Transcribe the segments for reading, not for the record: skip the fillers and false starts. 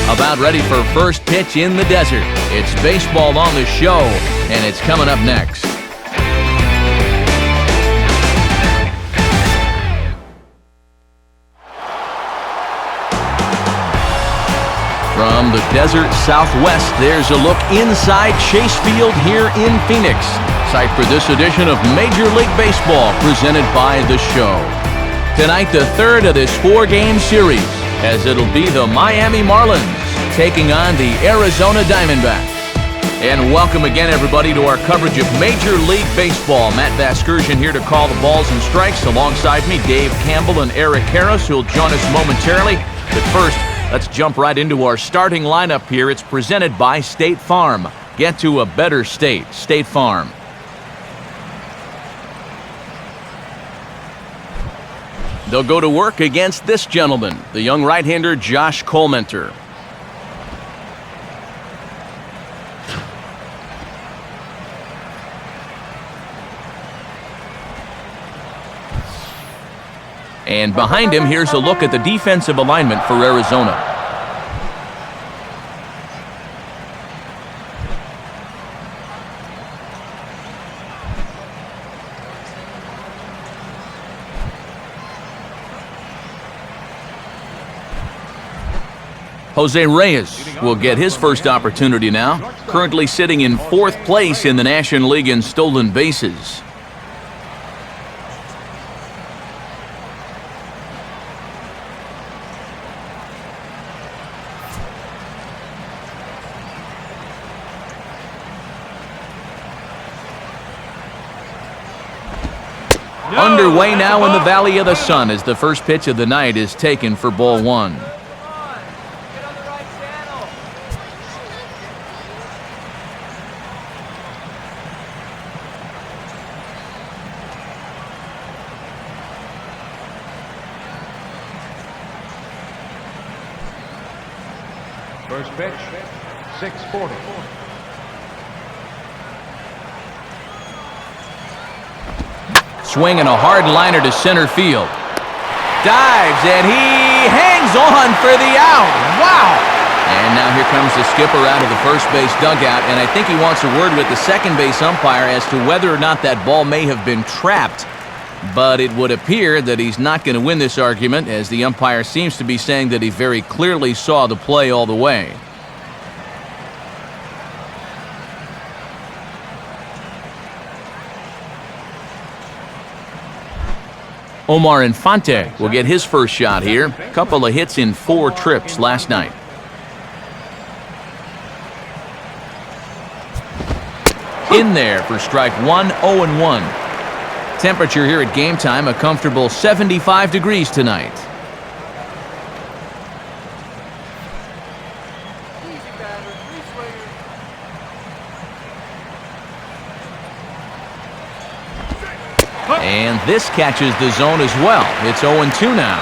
About ready for first pitch in the desert. It's baseball on the show, and it's coming up next. From the desert southwest, there's a look inside Chase Field here in Phoenix. Site for this edition of Major League Baseball, presented by The Show. Tonight, the third of this four-game series, as it'll be the Miami Marlins taking on the Arizona Diamondbacks. And welcome again, everybody, to our coverage of Major League Baseball. Matt Vasgersian here to call the balls and strikes. Alongside me, Dave Campbell and Eric Harris, who'll join us momentarily. But first, let's jump right into our starting lineup here. It's presented by State Farm. Get to a better state. State Farm. They'll go to work against this gentleman, the young right-hander Josh Colmenter. And behind him, here's a look at the defensive alignment for Arizona. Jose Reyes will get his first opportunity now, currently sitting in fourth place in the National League in stolen bases. Underway now in the Valley of the Sun as the first pitch of the night is taken for ball one. First pitch, 6:40. Swinging a hard liner to center field. Dives, and he hangs on for the out. Wow! And now here comes the skipper out of the first base dugout, and I think he wants a word with the second base umpire as to whether or not that ball may have been trapped. But it would appear that he's not going to win this argument, as the umpire seems to be saying that he very clearly saw the play all the way. Omar Infante will get his first shot here. A couple of hits in 4 trips last night. In there for strike one, 0-1. Temperature here at game time, a comfortable 75 degrees tonight. And this catches the zone as well. It's 0-2 now.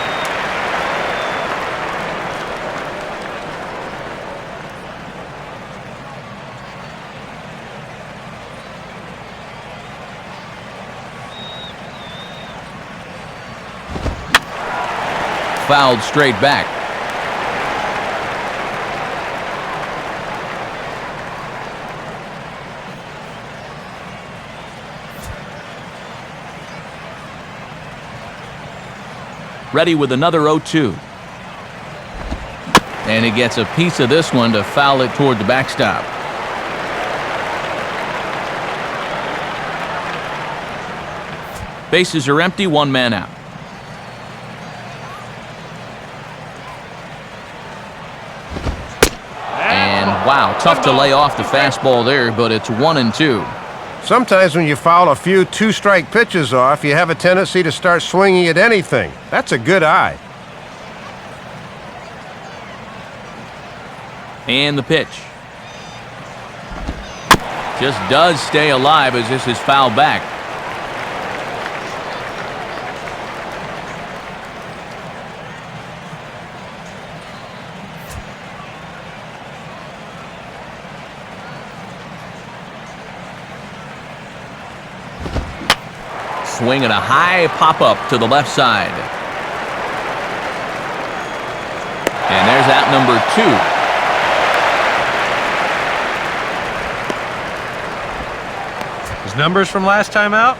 Fouled straight back. Ready with another 0-2. And he gets a piece of this one to foul it toward the backstop. Bases are empty, 1 man out. And wow, tough to lay off the fastball there, but it's 1-2. Sometimes when you foul a few 2-strike pitches off, you have a tendency to start swinging at anything. That's a good eye. And the pitch. Just does stay alive as this is fouled back. Swinging a high pop-up to the left side. And there's out number 2. numbers from last time out?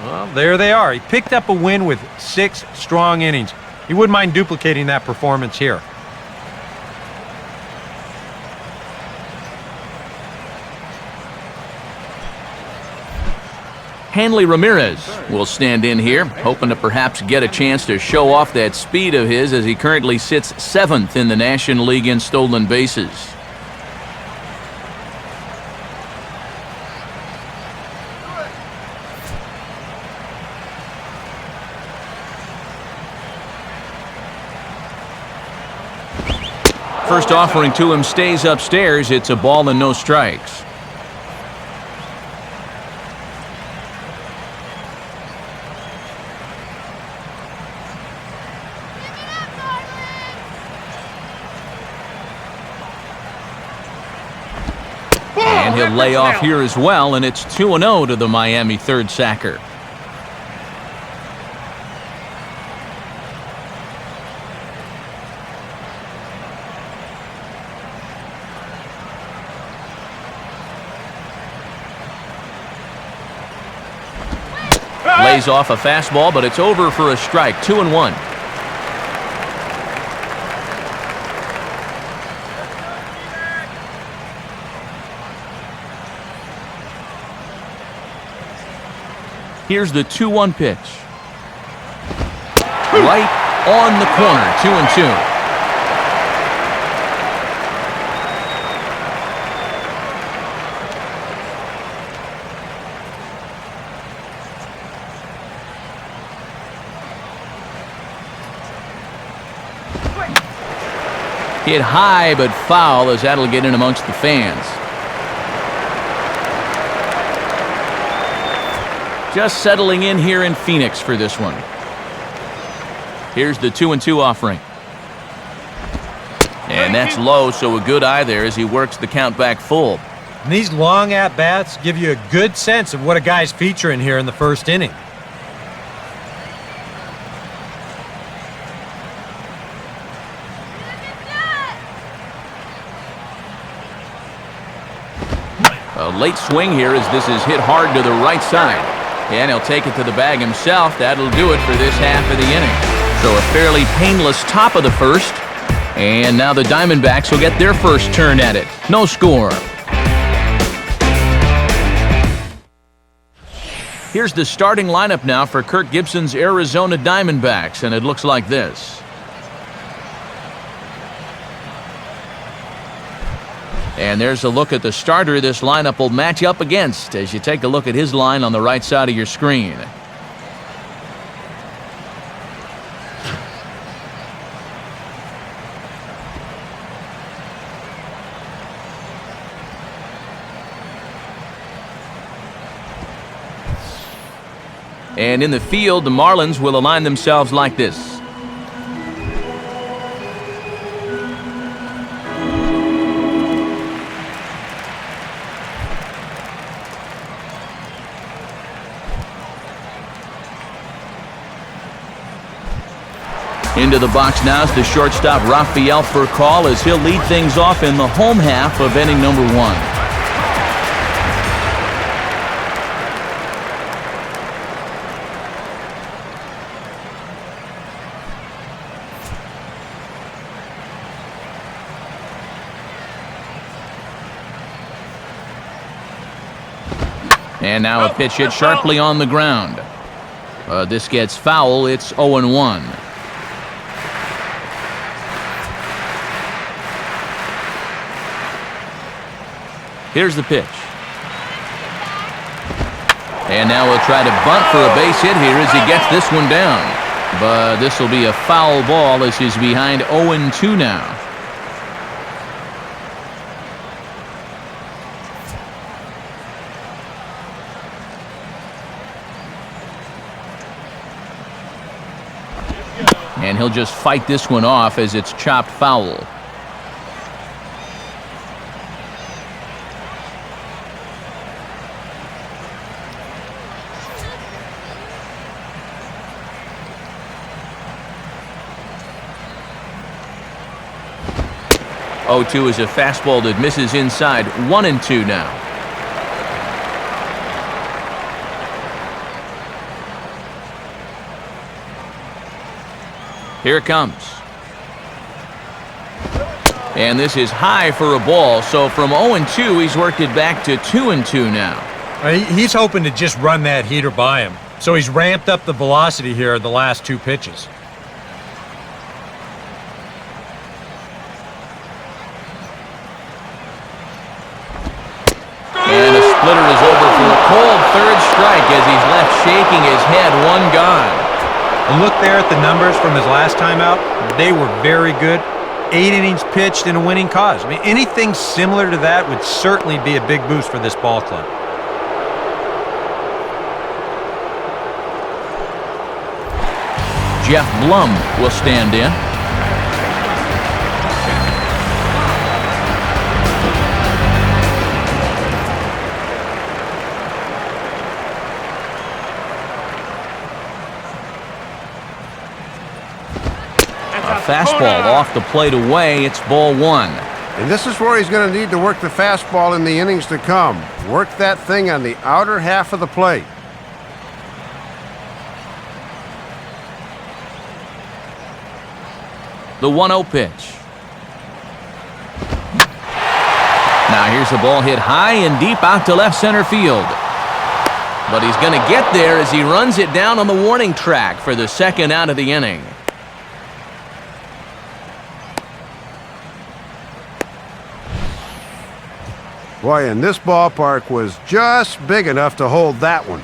Well, there they are. He picked up a win with 6 strong innings. He wouldn't mind duplicating that performance here. Hanley Ramirez will stand in here, hoping to perhaps get a chance to show off that speed of his as he currently sits 7th in the National League in stolen bases. First offering to him stays upstairs. It's a ball and no strikes. And he'll lay off here as well, and it's 2-0 to the Miami third sacker. Lays off a fastball, but it's over for a strike. 2-1. Here's the 2-1 pitch. Right on the corner. 2-2. Hit high but foul as that'll get in amongst the fans. Just settling in here in Phoenix for this one. Here's the 2-2 offering. And that's low, so a good eye there as he works the count back full. And these long at-bats give you a good sense of what a guy's featuring here in the first inning. A late swing here as this is hit hard to the right side. And he'll take it to the bag himself. That'll do it for this half of the inning. So a fairly painless top of the first. And now the Diamondbacks will get their first turn at it. No score. Here's the starting lineup now for Kirk Gibson's Arizona Diamondbacks, and it looks like this. And there's a look at the starter this lineup will match up against as you take a look at his line on the right side of your screen. And in the field, the Marlins will align themselves like this. Into the box now is the shortstop Rafael for a call as he'll lead things off in the home half of inning number 1. And now a pitch hit sharply on the ground. This gets foul. It's 0-1. Here's the pitch. And now we'll try to bunt for a base hit here as he gets this one down. But this will be a foul ball as he's behind 0-2 now. And he'll just fight this one off as it's chopped foul. Oh-2 is a fastball that misses inside. 1-2 now. Here it comes. And this is high for a ball, so from 0-2, he's worked it back to 2-2 now. He's hoping to just run that heater by him, so he's ramped up the velocity here the last 2 pitches. And a splitter is over for a cold third strike as he's left shaking his head, 1 gone. And look there at the numbers from his last time out. They were very good. 8 innings pitched in a winning cause. I mean, anything similar to that would certainly be a big boost for this ball club. Jeff Blum will stand in. Fastball off the plate away. It's ball 1. And this is where he's going to need to work the fastball in the innings to come. Work that thing on the outer half of the plate. The 1-0 pitch. Now here's the ball hit high and deep out to left center field. But he's going to get there as he runs it down on the warning track for the 2nd out of the inning. Boy, and this ballpark was just big enough to hold that one.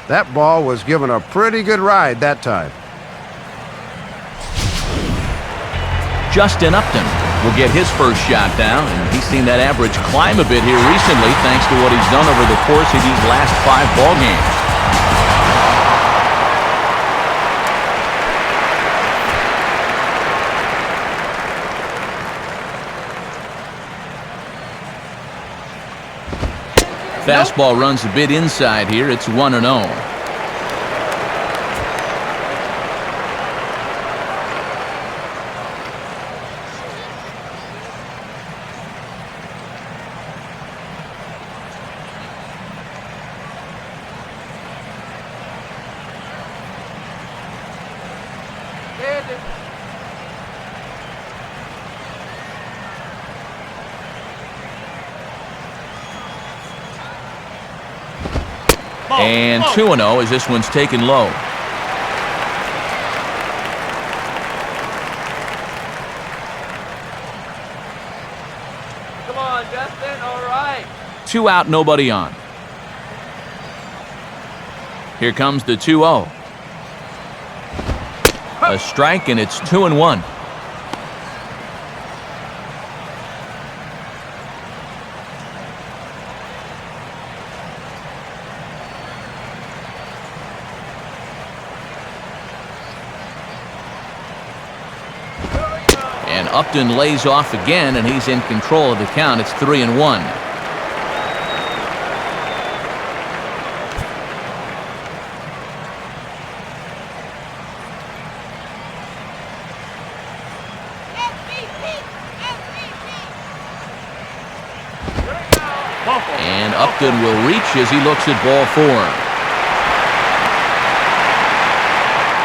That ball was given a pretty good ride that time. Justin Upton will get his first shot down, and he's seen that average climb a bit here recently thanks to what he's done over the course of these last 5 ball games. Fastball runs a bit inside here. It's 1-0. And 2-0 as this one's taken low. Come on, Justin. All right. 2 out, nobody on. Here comes the 2-0. A strike, and it's 2-1. And Upton lays off again, and he's in control of the count. It's 3-1. And Upton will reach as he looks at ball 4.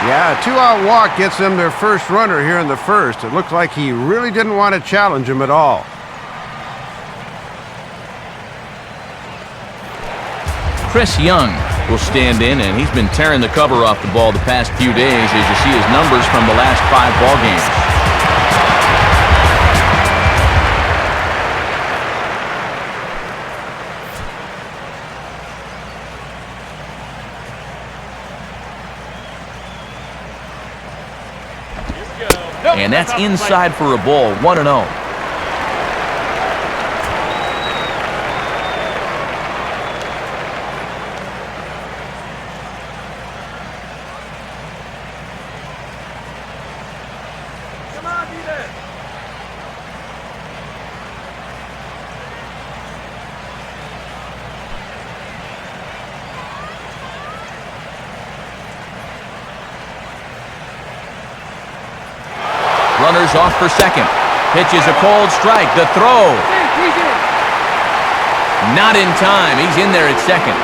Yeah, a 2-out walk gets them their first runner here in the first. It looked like he really didn't want to challenge him at all. Chris Young will stand in, and he's been tearing the cover off the ball the past few days as you see his numbers from the last 5 ball games. And that's inside for a ball, 1-0. Come on, be there. Runners off for second. Pitches a cold strike. The throw. Not in time. He's in there at second.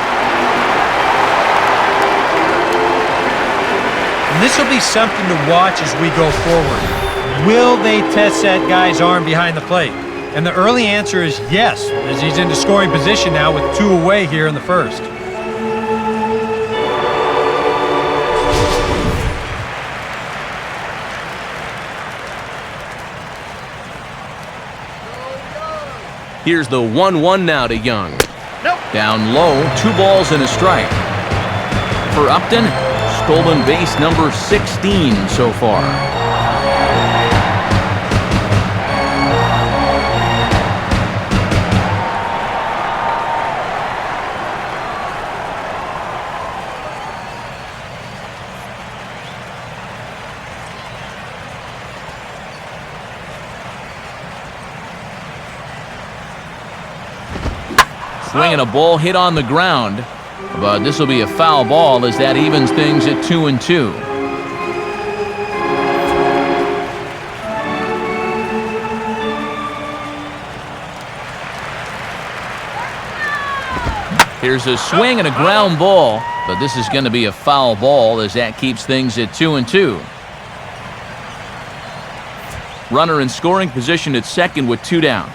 And this will be something to watch as we go forward. Will they test that guy's arm behind the plate? And the early answer is yes, as he's into scoring position now with 2 away here in the first. Here's the 1-1 now to Young. Down low, 2 balls and a strike. For Upton, stolen base number 16 so far. Swinging a ball hit on the ground, but this will be a foul ball as that evens things at 2-2. Here's a swing and a ground ball, but this is going to be a foul ball as that keeps things at 2-2. Runner in scoring position at second with 2 down.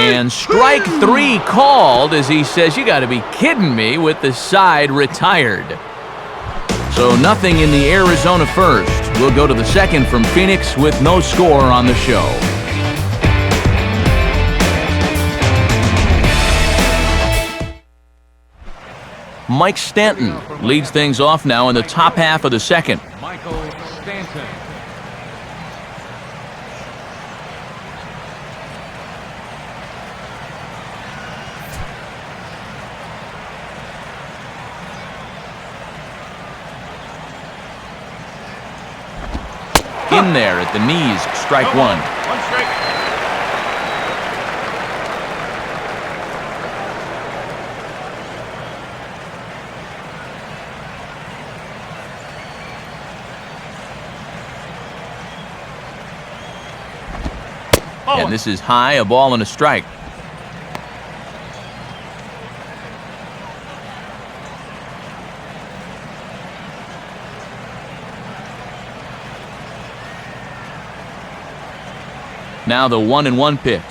And strike 3 called as he says, "You got to be kidding me," with the side retired. So nothing in the Arizona first. We'll go to the second from Phoenix with no score on the show. Mike Stanton leads things off now in the top half of the second. Michael Stanton. In there at the knees, strike 1. One strike. And this is high, a ball and a strike. Now the 1-1 pitch.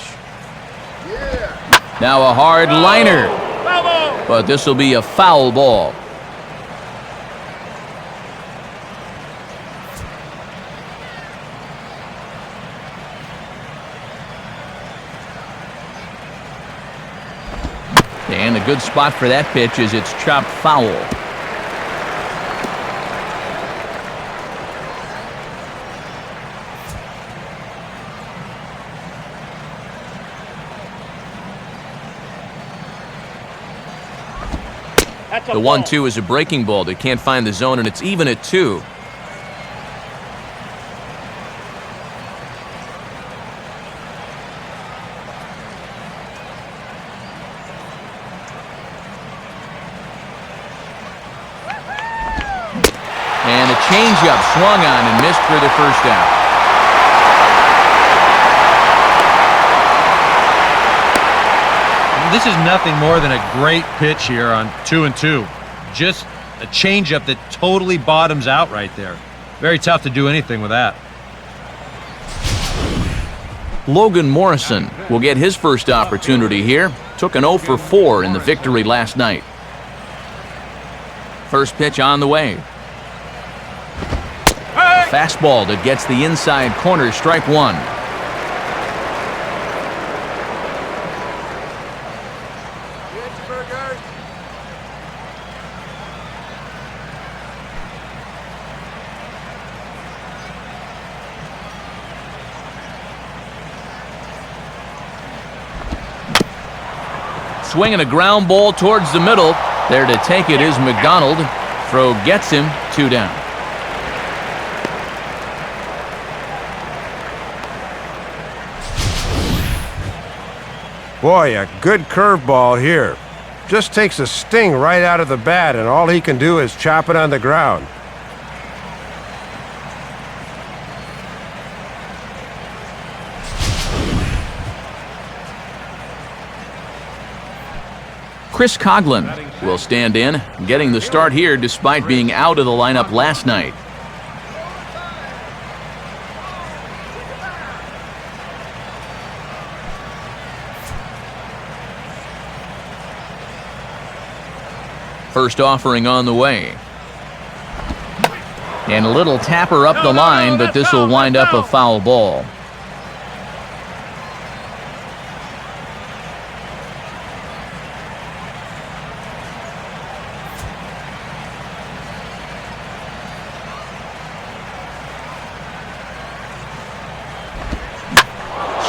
Now a hard liner, but this will be a foul ball. And a good spot for that pitch is it's chopped foul. The 1-2 is a breaking ball that can't find the zone, and it's even at 2. And a changeup swung on and missed for the first out. This is nothing more than a great pitch here on 2-2. Just a changeup that totally bottoms out right there. Very tough to do anything with that. Logan Morrison will get his first opportunity here. Took an 0 for 4 in the victory last night. First pitch on the way. Fastball that gets the inside corner, strike 1. Swinging a ground ball towards the middle. There to take it is McDonald. Throw gets him, 2 down. Boy, a good curveball here. Just takes a sting right out of the bat, and all he can do is chop it on the ground. Chris Coughlin will stand in, getting the start here despite being out of the lineup last night. First offering on the way. And a little tapper up the line, but this will wind up a foul ball.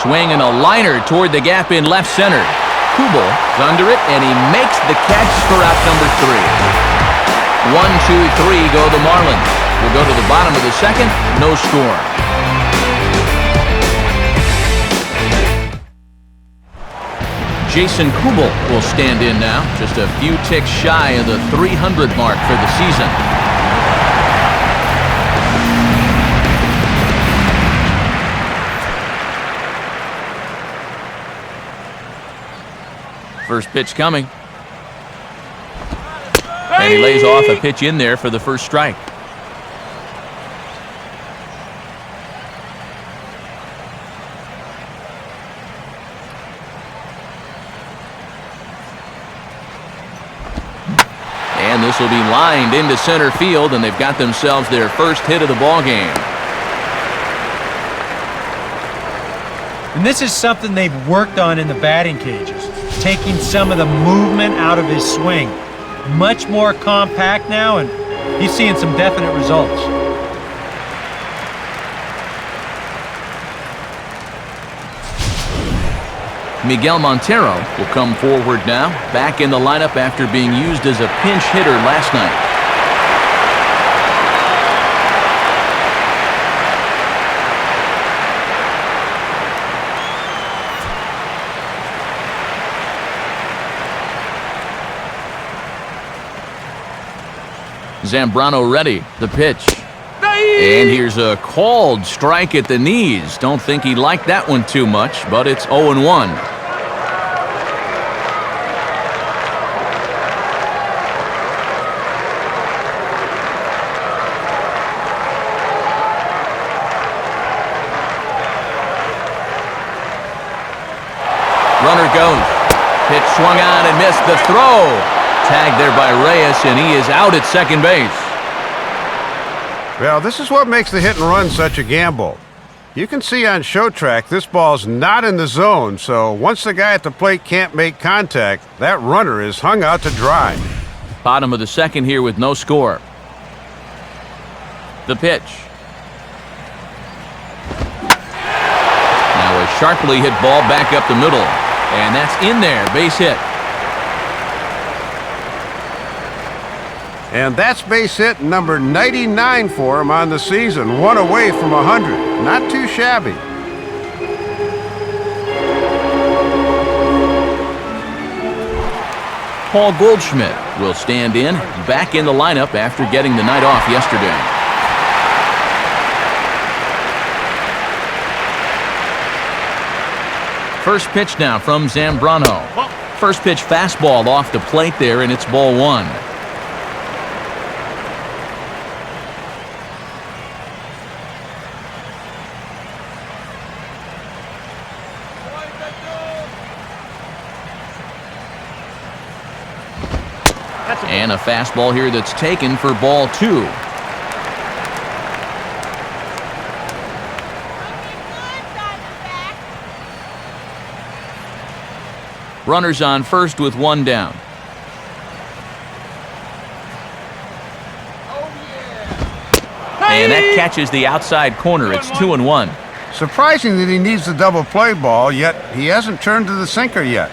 Swing and a liner toward the gap in left center. Kubel is under it, and he makes the catch for out number 3. 1, 2, 3 go the Marlins. We'll go to the bottom of the second, no score. Jason Kubel will stand in now, just a few ticks shy of the 300 mark for the season. First pitch coming. And he lays off a pitch in there for the first strike. And this will be lined into center field, and they've got themselves their first hit of the ball game. And this is something they've worked on in the batting cages, taking some of the movement out of his swing. Much more compact now, and he's seeing some definite results. Miguel Montero will come forward now, back in the lineup after being used as a pinch hitter last night. Zambrano ready, the pitch. And here's a called strike at the knees. Don't think he liked that one too much, but it's 0-1. Runner goes. Pitch swung on and missed the throw. Tagged there by Reyes, and he is out at second base. Well, this is what makes the hit and run such a gamble. You can see on show track this ball's not in the zone, so once the guy at the plate can't make contact, that runner is hung out to dry. Bottom of the second here with no score. The pitch. Now a sharply hit ball back up the middle, and that's in there, base hit. And that's base hit number 99 for him on the season. One away from 100. Not too shabby. Paul Goldschmidt will stand in, back in the lineup after getting the night off yesterday. First pitch now from Zambrano. First pitch fastball off the plate there, and it's ball 1. And a fastball here that's taken for ball 2. Runners on first with 1 down. And that catches the outside corner. It's 2-1. Surprising that he needs the double play ball, yet he hasn't turned to the sinker yet.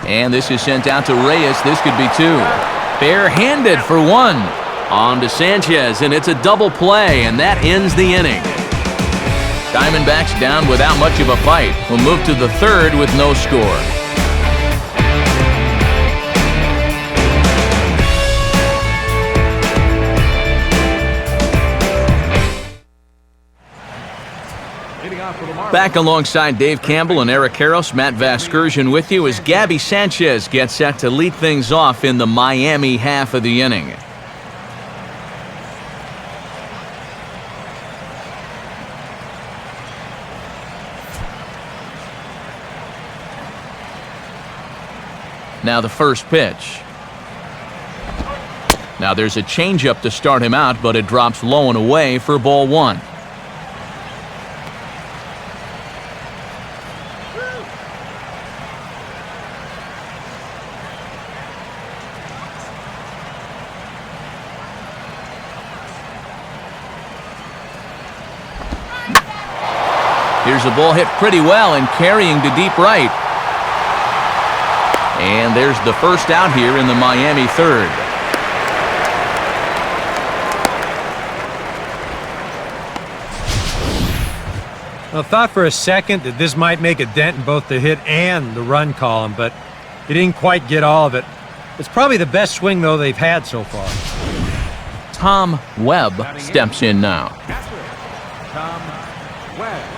And this is sent out to Reyes. This could be 2. Barehanded for 1. On to Sanchez, and it's a double play, and that ends the inning. Diamondbacks down without much of a fight. We'll move to the third with no score. Back alongside Dave Campbell and Eric Karros, Matt Vasgersian with you as Gabby Sanchez gets set to lead things off in the Miami half of the inning. Now the first pitch. Now there's a changeup to start him out, but it drops low and away for ball one. Here's a ball hit pretty well and carrying to deep right. And there's the first out here in the Miami third. I thought for a second that this might make a dent in both the hit and the run column, but he didn't quite get all of it. It's probably the best swing, though, they've had so far. Tom Webb steps in now. Tom Webb.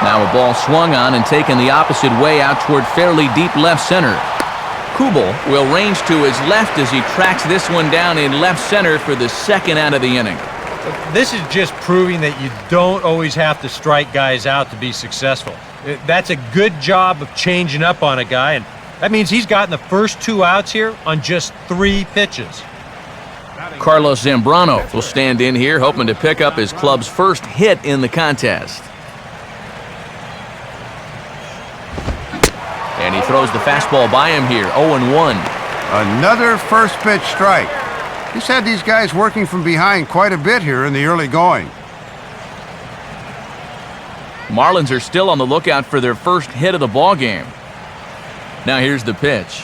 Now a ball swung on and taken the opposite way out toward fairly deep left center. Kubel will range to his left as he tracks this one down in left center for the second out of the inning. This is just proving that you don't always have to strike guys out to be successful. That's a good job of changing up on a guy, and that means he's gotten the first 2 outs here on just 3 pitches. Carlos Zambrano will stand in here hoping to pick up his club's first hit in the contest. And he throws the fastball by him here, 0-1. Another first pitch strike. He's had these guys working from behind quite a bit here in the early going. Marlins are still on the lookout for their first hit of the ball game. Now here's the pitch.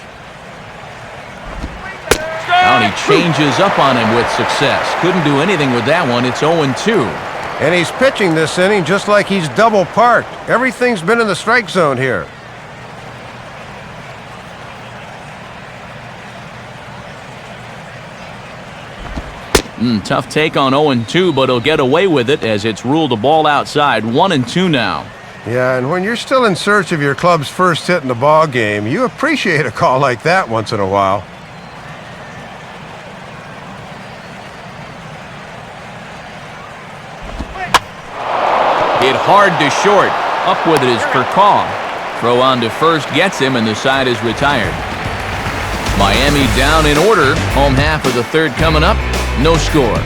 And he changes up on him with success. Couldn't do anything with that one. It's 0-2. And he's pitching this inning just like he's double parked. Everything's been in the strike zone here. Tough take on 0-2, but he'll get away with it as it's ruled a ball outside. 1-2 now. Yeah, and when you're still in search of your club's first hit in the ball game, you appreciate a call like that once in a while. Hit hard to short. Up with it is Furcaw. Throw on to first gets him, and the side is retired. Miami down in order. Home half of the third coming up. No score.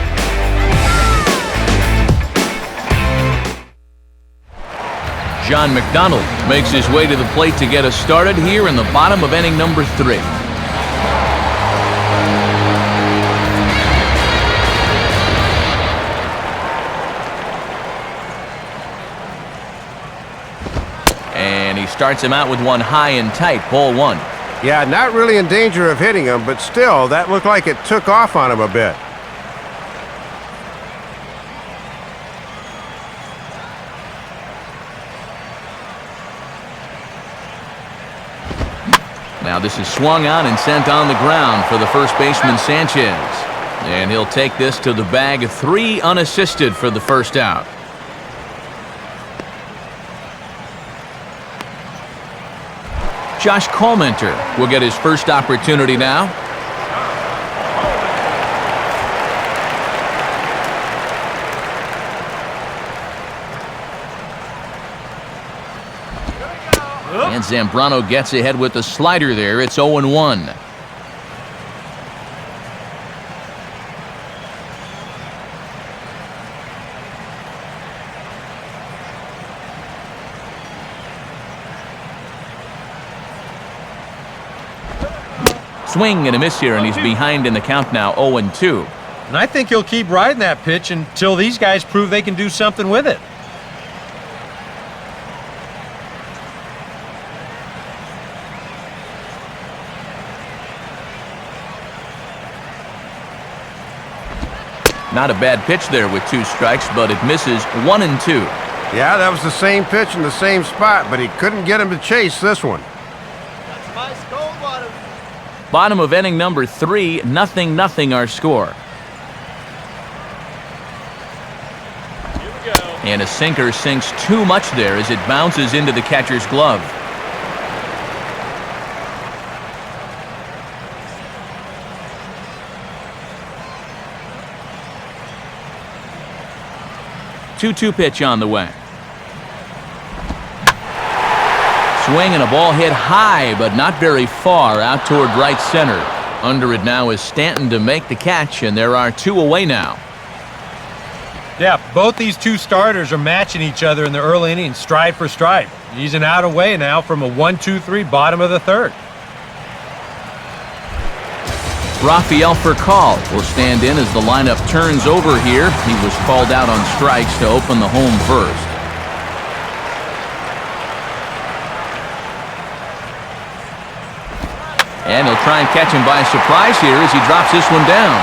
John McDonald makes his way to the plate to get us started here in the bottom of inning number 3. And he starts him out with one high and tight, ball 1. Yeah, not really in danger of hitting him, but still, that looked like it took off on him a bit. Now this is swung on and sent on the ground for the first baseman Sanchez. And he'll take this to the bag. 3 unassisted for the first out. Josh Colmenter will get his first opportunity now. And Zambrano gets ahead with the slider there. It's 0-1. Swing and a miss here, and he's behind in the count now, 0-2. And I think he'll keep riding that pitch until these guys prove they can do something with it. Not a bad pitch there with 2 strikes, but it misses. 1-2. Yeah, that was the same pitch in the same spot, but he couldn't get him to chase this one. That's my cold water. Bottom of inning number 3, 0-0 our score. And a sinker sinks too much there as it bounces into the catcher's glove. Two-two pitch on the way. Swing and a ball hit high, but not very far out toward right center. Under it now is Stanton to make the catch, and there are 2 away now. Yeah, both these 2 starters are matching each other in the early innings, stride for stride. He's an out away now from a 1-2-3 bottom of the 3rd. Rafael Furcal will stand in as the lineup turns over here. He was called out on strikes to open the home first. And he'll try and catch him by surprise here as he drops this one down.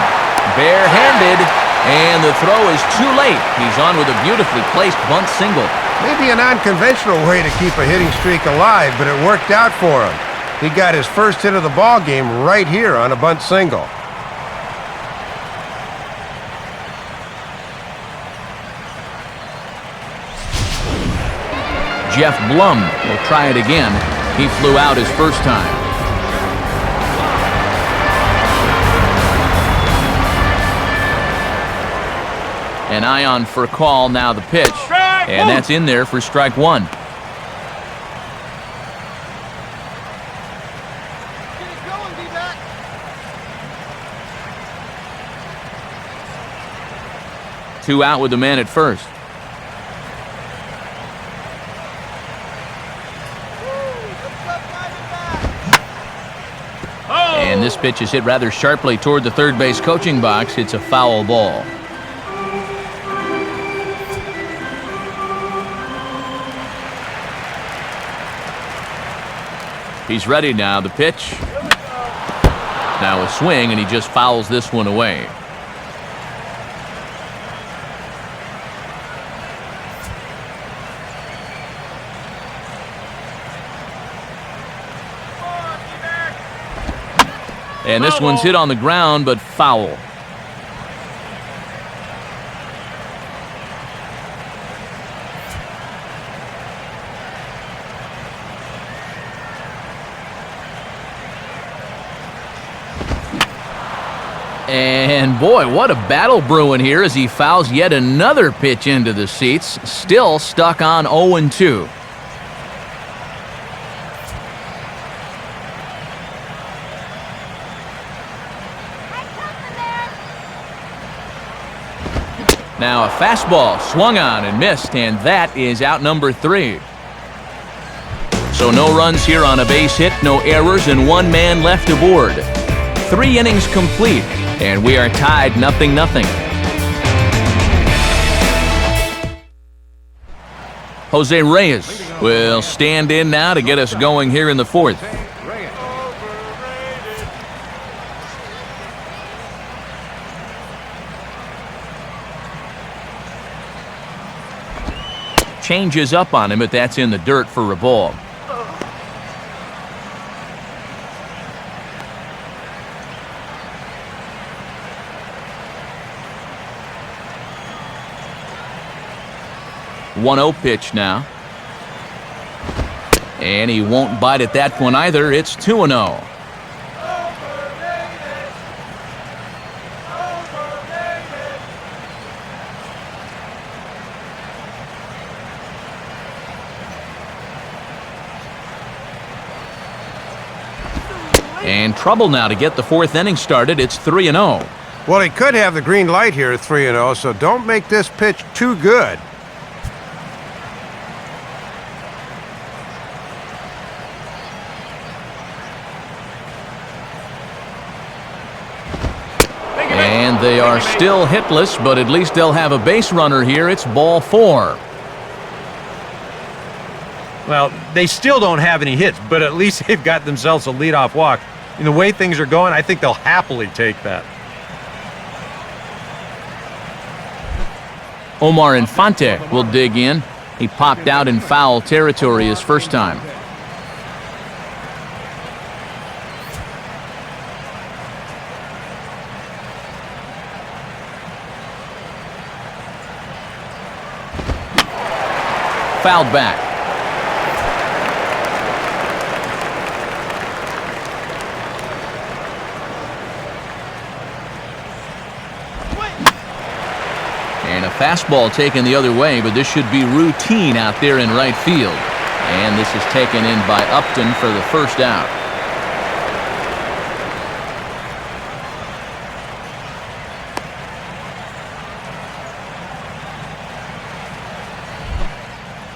Barehanded, and the throw is too late. He's on with a beautifully placed bunt single. Maybe an unconventional way to keep a hitting streak alive, but it worked out for him. He got his first hit of the ball game right here on a bunt single. Jeff Blum will try it again. He flew out his first time. An eye on Furcal, now the pitch. And that's in there for strike 1. Two out with the man at first. And this pitch is hit rather sharply toward the third base coaching box. It's a foul ball. He's ready now. The pitch. Now a swing, and he just fouls this one away. And this one's hit on the ground, but foul. And boy, what a battle brewing here as he fouls yet another pitch into the seats. Still stuck on 0-2. Now a fastball swung on and missed, and that is out number 3. So no runs here on a base hit, no errors, and 1 man left aboard. 3 innings complete, and we are tied 0-0. Jose Reyes will stand in now to get us going here in the 4th. Changes up on him, but that's in the dirt for a ball. One-0 pitch now. And he won't bite at that one either. It's 2-0. And trouble now to get the 4th inning started. It's 3-0. Well, he could have the green light here at 3-0, so don't make this pitch too good. And they are still hitless, but at least they'll have a base runner here. It's ball 4. Well, they still don't have any hits, but at least they've got themselves a leadoff walk. In the way things are going, I think they'll happily take that. Omar Infante will dig in. He popped out in foul territory his first time. fouled back. And a fastball taken the other way, but this should be routine out there in right field. And this is taken in by Upton for the first out.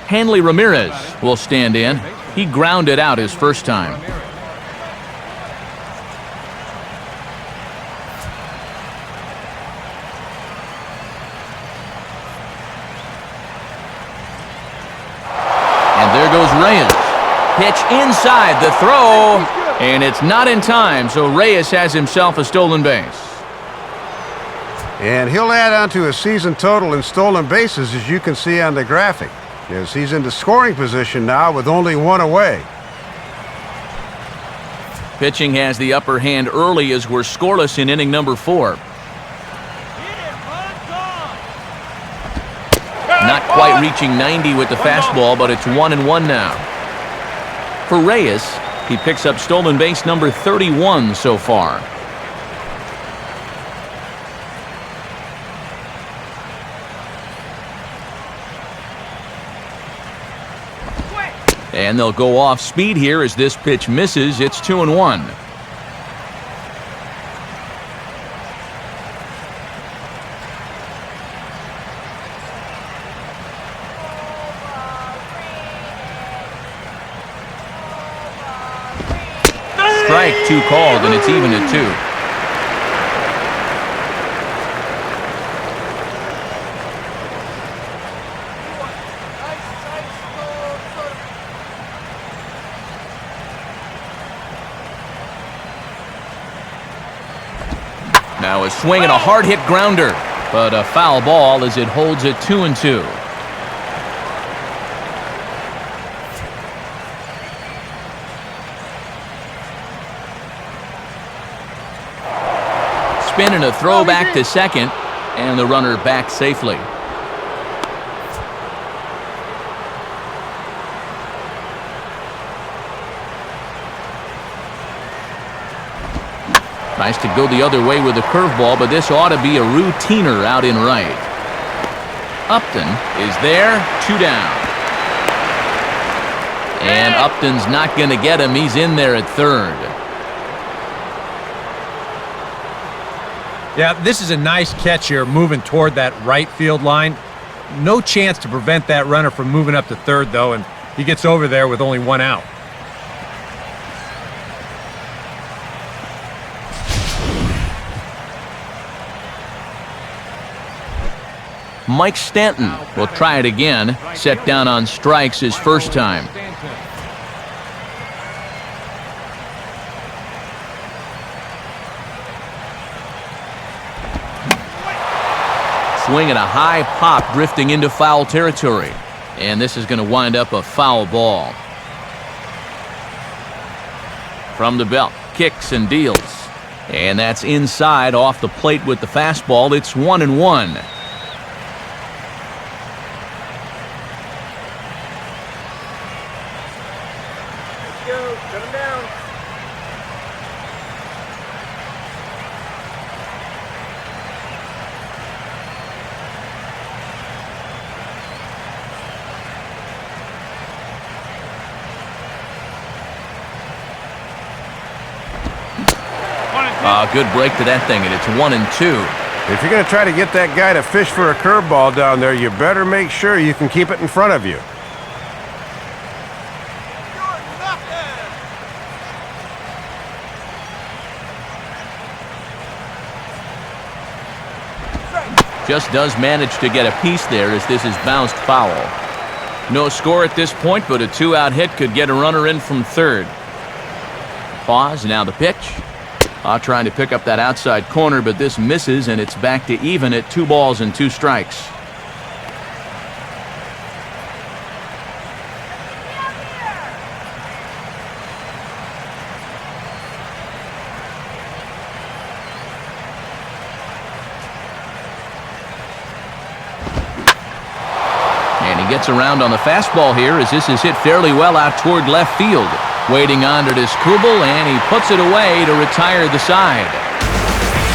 Hanley Ramirez will stand in. He grounded out his first time. And there goes Reyes. Pitch inside, the throw, and it's not in time, so Reyes has himself a stolen base. And he'll add on to his season total in stolen bases, as you can see on the graphic, as he's in the scoring position now with only one away. Pitching has the upper hand early as we're scoreless in inning number 4. Not quite reaching 90 with the fastball, but it's 1-1 now. For Reyes, he picks up stolen base number 31 so far. And they'll go off speed here as this pitch misses. It's 2-1. Strike 2 called, and it's even at 2. Now a swing and a hard hit grounder, but a foul ball as it holds it 2-2. Spin and a throw back to second, and the runner back safely. Tries to go the other way with a curveball, but this ought to be a routiner out in right. Upton is there, 2 down. And Upton's not going to get him. He's in there at third. Yeah, this is a nice catch here, moving toward that right field line. No chance to prevent that runner from moving up to third, though, and he gets over there with only 1 out. Mike Stanton will try it again. Set down on strikes his first time. Swing and a high pop drifting into foul territory. And this is going to wind up a foul ball. From the belt, kicks and deals. And that's inside off the plate with the fastball. It's 1-1. Good break to that thing, and it's 1-2. If you're going to try to get that guy to fish for a curveball down there, you better make sure you can keep it in front of you. Just does manage to get a piece there as this is bounced foul. No score at this point, but a 2-out hit could get a runner in from third. Pause, now the pitch. Trying to pick up that outside corner, but this misses, and it's back to even at 2 balls and 2 strikes. gets around on the fastball here as this is hit fairly well out toward left field. Waiting on it is Kubel, and he puts it away to retire the side.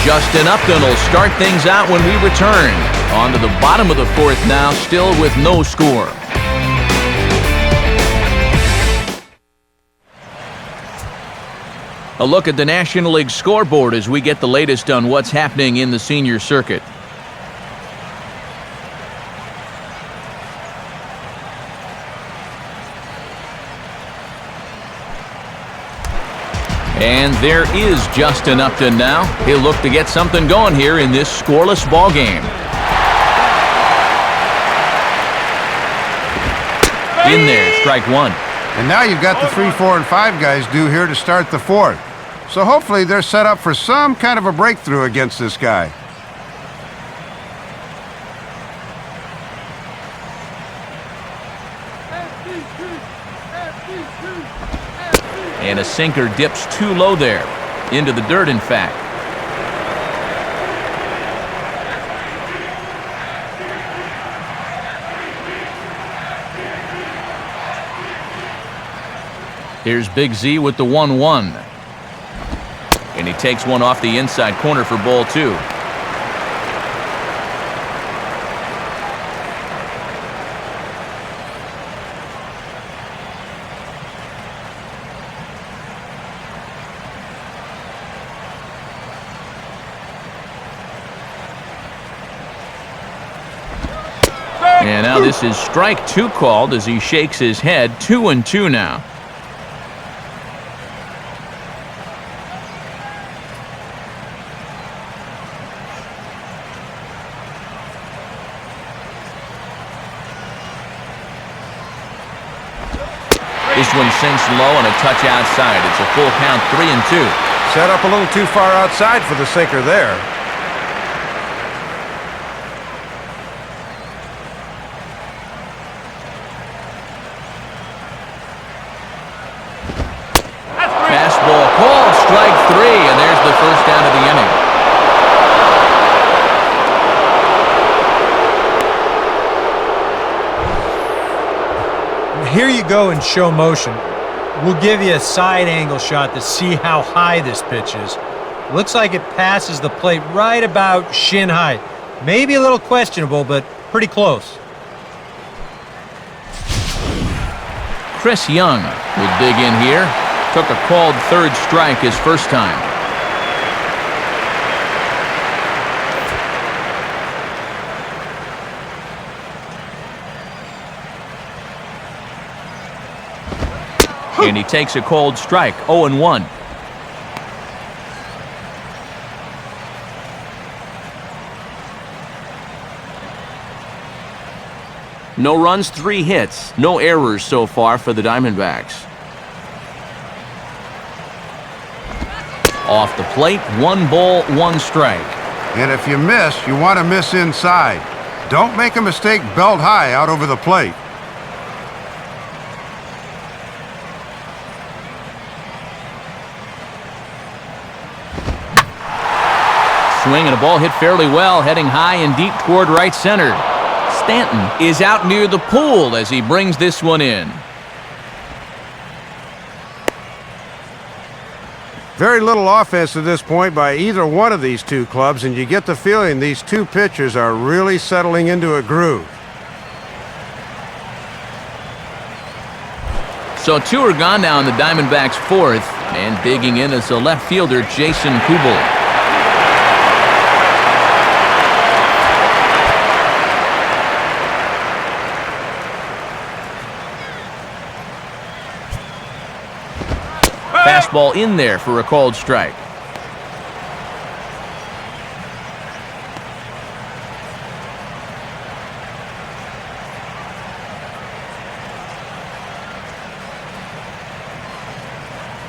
Justin Upton will start things out when we return. On to the bottom of the fourth now, still with no score. A look at the National League scoreboard as we get the latest on what's happening in the senior circuit. And there is Justin Upton now. He'll look to get something going here in this scoreless ball game. In there, strike one. And now you've got the 3, 4, and 5 guys due here to start the fourth. So hopefully they're set up for some kind of a breakthrough against this guy. And a sinker dips too low there. Into the dirt, in fact. Here's Big Z with the 1-1. And he takes one off the inside corner for ball two. And now this is strike two called as he shakes his head. 2-2 now. This one sinks low and a touch outside. It's a full count, 3-2. Set up a little too far outside for the sinker there. Fastball called, strike three, and there's the first out of the inning. Here you go in show motion. We'll give you a side angle shot to see how high this pitch is. Looks like it passes the plate right about shin height. Maybe a little questionable, but pretty close. Chris Young will dig in here. Took a called third strike his first time. And he takes a cold strike, 0-1. No runs, 3 hits. No errors so far for the Diamondbacks. Off the plate, 1 ball, 1 strike. And if you miss, you want to miss inside. Don't make a mistake belt high out over the plate. Swing and a ball hit fairly well, heading high and deep toward right center. Stanton is out near the pool as he brings this one in. Very little offense at this point by either one of these two clubs, and you get the feeling these two pitchers are really settling into a groove. So 2 are gone now in the Diamondbacks' fourth, and digging in is the left fielder, Jason Kubel. Fastball in there for a called strike.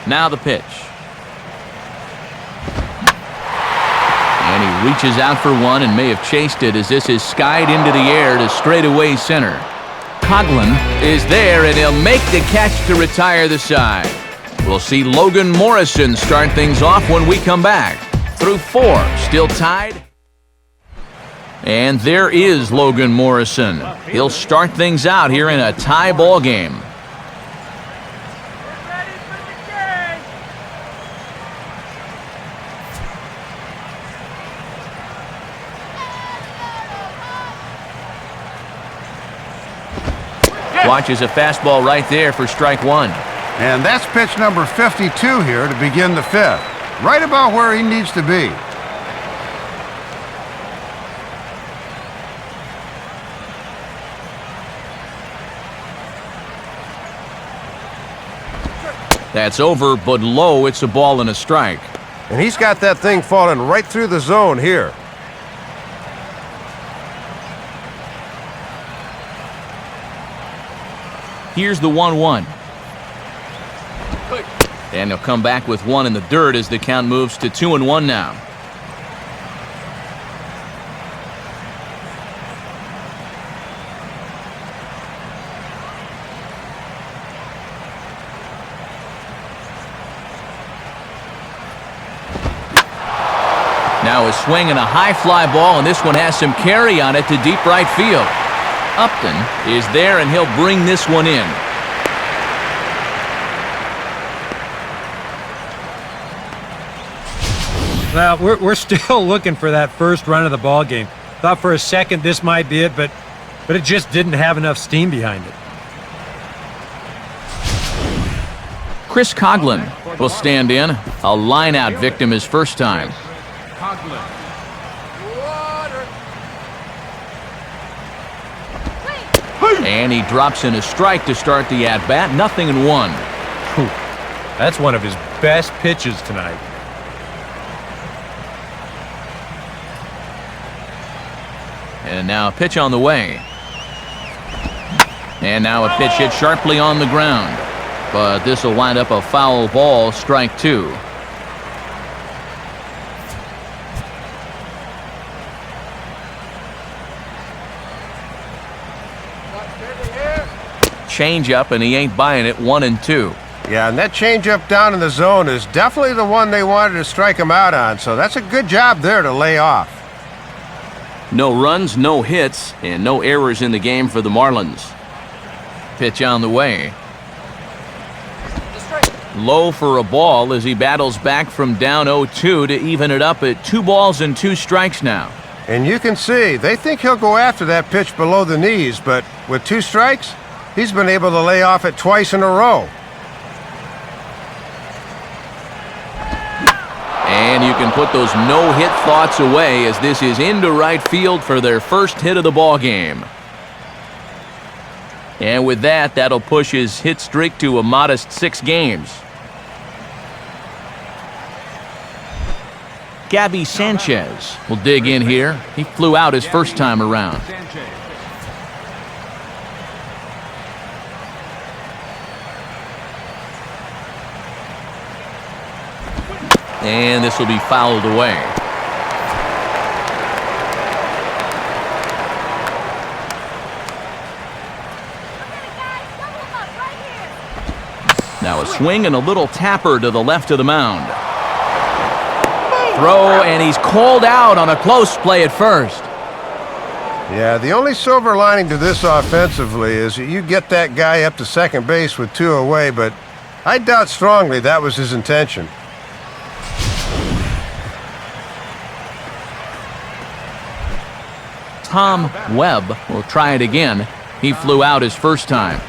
Now the pitch. And he reaches out for one and may have chased it as this is skied into the air to straightaway center. Coughlin is there and he'll make the catch to retire the side. We'll see Logan Morrison start things off when we come back. Through 4, still tied. And there is Logan Morrison. He'll start things out here in a tie ball game. Ready for the game. Watches a fastball right there for strike one. And that's pitch number 52 here to begin the fifth. Right about where he needs to be. That's over, but low. It's a ball and a strike. And he's got that thing falling right through the zone here. Here's the 1-1. And he'll come back with one in the dirt as the count moves to 2-1 now. Now a swing and a high fly ball, and this one has some carry on it to deep right field. Upton is there, and he'll bring this one in. Well, we're still looking for that first run of the ball game. Thought for a second this might be it, but it just didn't have enough steam behind it. Chris Coughlin will stand in. A line-out victim his first time. Coughlin. And he drops in a strike to start the at-bat. 0-1. Whew. That's one of his best pitches tonight. And now a pitch on the way. And now a pitch hit sharply on the ground. But this will wind up a foul ball, strike two. Change-up, and he ain't buying it. 1-2. Yeah, and that changeup down in the zone is definitely the one they wanted to strike him out on, so that's a good job there to lay off. No runs, no hits, and no errors in the game for the Marlins. Pitch on the way. Low for a ball as he battles back from down 0-2 to even it up at 2 balls and 2 strikes now. And you can see, they think he'll go after that pitch below the knees, but with 2 strikes, he's been able to lay off it twice in a row. And you can put those no-hit thoughts away as this is into right field for their first hit of the ball game. And with that, that'll push his hit streak to a modest 6 games. Gabby Sanchez will dig in here. He flew out his first time around. And this will be fouled away. Now a swing and a little tapper to the left of the mound. Throw, and he's called out on a close play at first. Yeah, the only silver lining to this offensively is that you get that guy up to second base with 2 away, but I doubt strongly that was his intention. Tom Webb will try it again. He flew out his first time.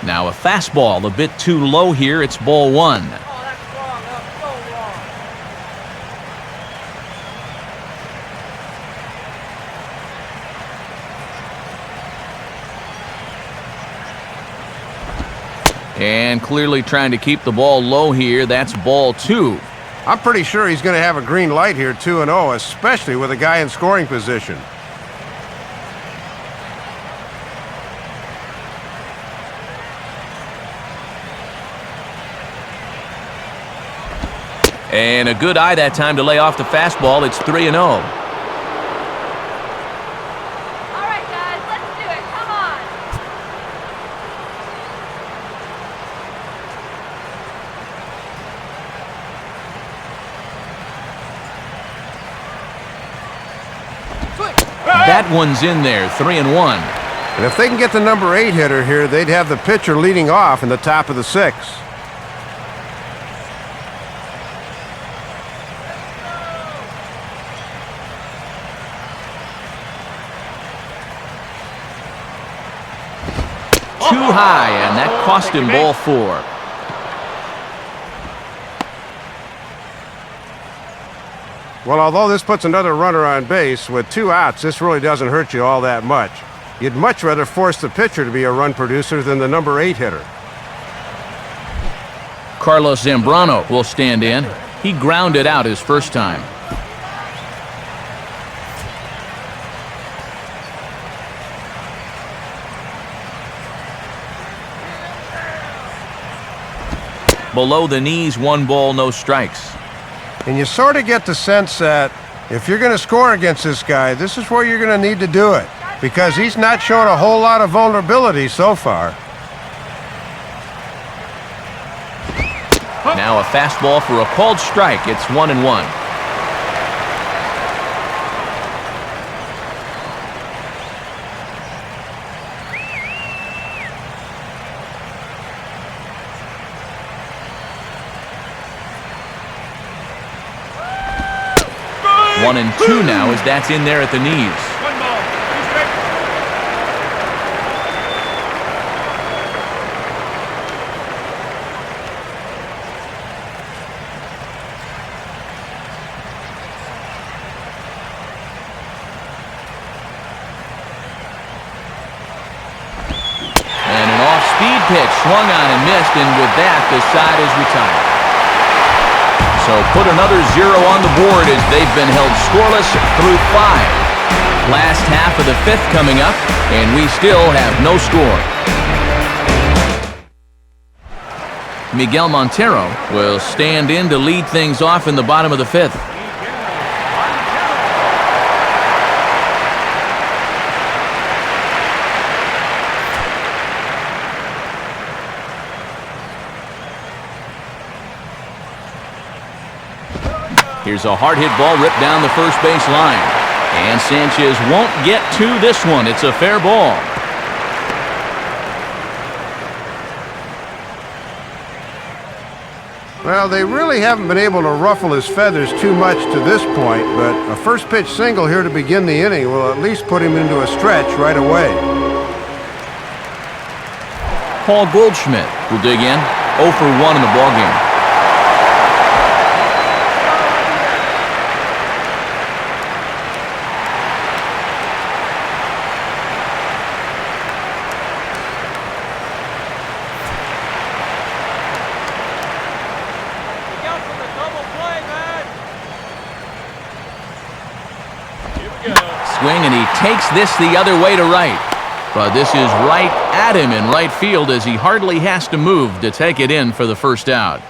Now a fastball a bit too low here. It's ball 1. Oh, that's wrong. That's so wrong. And clearly trying to keep the ball low here. That's ball 2. I'm pretty sure he's going to have a green light here 2-0, especially with a guy in scoring position. And a good eye that time to lay off the fastball. It's 3-0. All right, guys, let's do it. Come on. That one's in there, 3-1. And if they can get the number 8 hitter here, they'd have the pitcher leading off in the top of the 6th. Too high, and that cost him ball 4. Well, although this puts another runner on base, with 2 outs, this really doesn't hurt you all that much. You'd much rather force the pitcher to be a run producer than the number 8 hitter. Carlos Zambrano will stand in. He grounded out his first time. Below the knees, 1 ball, no strikes. And you sort of get the sense that if you're going to score against this guy, this is where you're going to need to do it, because he's not shown a whole lot of vulnerability so far. Now a fastball for a called strike. It's 1-1. One and 2 now as that's in there at the knees. And an off-speed pitch swung on and missed, and with that, the side is retired. So put another 0 on the board as they've been held scoreless through 5. Last half of the 5th coming up, and we still have no score. Miguel Montero will stand in to lead things off in the bottom of the 5th. Here's a hard hit ball ripped down the first base line. And Sanchez won't get to this one. It's a fair ball. Well, they really haven't been able to ruffle his feathers too much to this point, but a first pitch single here to begin the inning will at least put him into a stretch right away. Paul Goldschmidt will dig in. 0 for 1 in the ballgame. Swing, and he takes this the other way to right. But this is right at him in right field as he hardly has to move to take it in for the first out.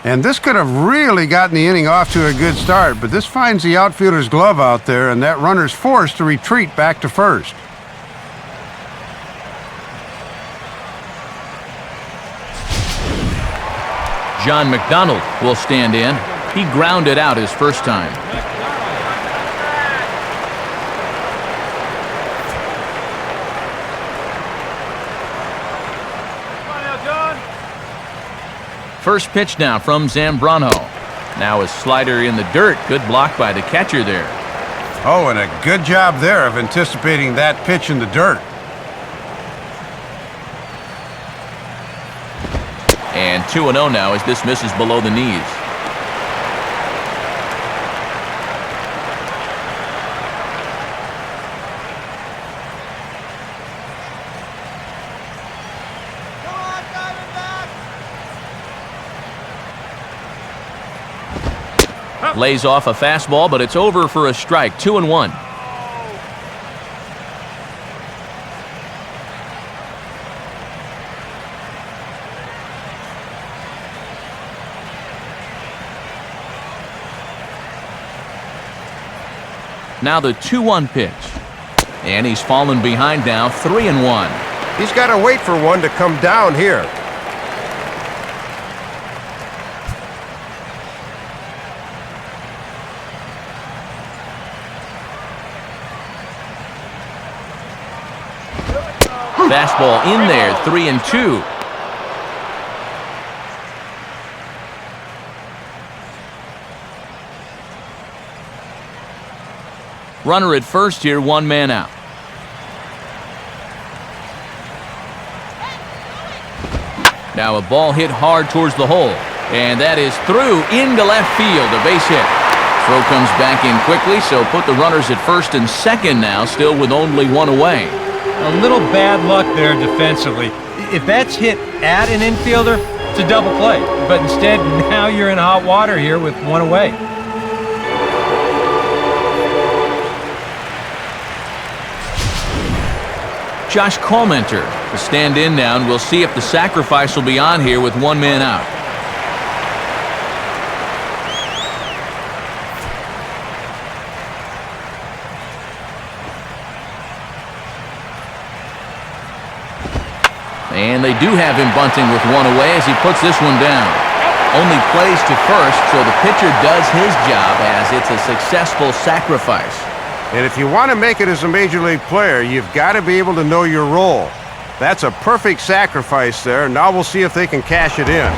And this could have really gotten the inning off to a good start, but this finds the outfielder's glove out there, and that runner's forced to retreat back to first. John McDonald will stand in. He grounded out his first time. First pitch now from Zambrano. Now a slider in the dirt. Good block by the catcher there. Oh, and a good job there of anticipating that pitch in the dirt. And 2-0 now as this misses below the knees. Lays off a fastball, but it's over for a strike. 2-1. Now the 2-1 pitch. And he's fallen behind now. 3-1. He's got to wait for one to come down here. Fastball in there, 3-2. Runner at first here, one man out. Now a ball hit hard towards the hole, and that is through into left field, a base hit. Throw comes back in quickly, so put the runners at first and second now, still with only one away. A little bad luck there defensively. If that's hit at an infielder, it's a double play. But instead, now you're in hot water here with one away. Josh Comenter to stand in now, and we'll see if the sacrifice will be on here with one man out. And they do have him bunting with one away as he puts this one down. Only plays to first, so the pitcher does his job as it's a successful sacrifice. And if you want to make it as a major league player, you've got to be able to know your role. That's a perfect sacrifice there. Now we'll see if they can cash it in.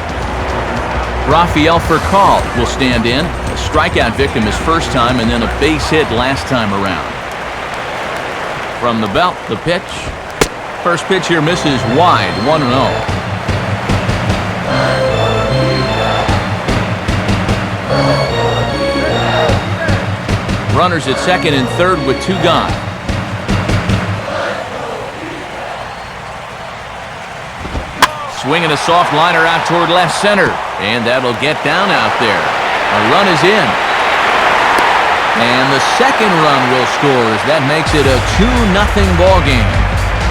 Rafael Furcal will stand in. A strikeout victim his first time, and then a base hit last time around. From the belt, the pitch. First pitch here misses wide, 1-0. Runners at second and third with two gone. Swinging a soft liner out toward left center, and that'll get down out there. A run is in. And the second run will score as that makes it a 2-0 ball game.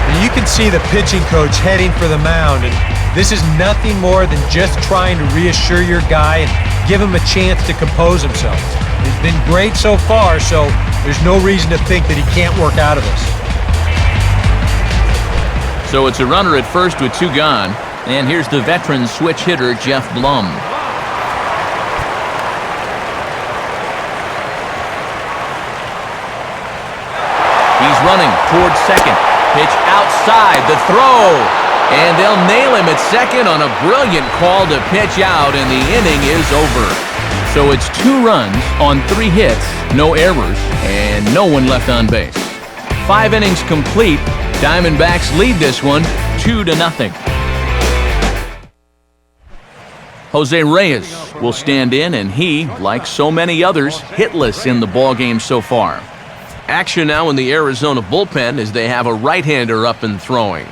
And you can see the pitching coach heading for the mound, and this is nothing more than just trying to reassure your guy and give him a chance to compose himself. He's been great so far, so there's no reason to think that he can't work out of this. So it's a runner at first with two gone, and here's the veteran switch hitter, Jeff Blum. He's running towards second. Pitch outside, the throw, and they'll nail him at second on a brilliant call to pitch out, and the inning is over. So it's 2 runs on 3 hits, no errors, and no one left on base. 5 innings complete. Diamondbacks lead this one 2-0. Jose Reyes will stand in, and he, like so many others, hitless in the ballgame so far. Action now in the Arizona bullpen as they have a right-hander up and throwing.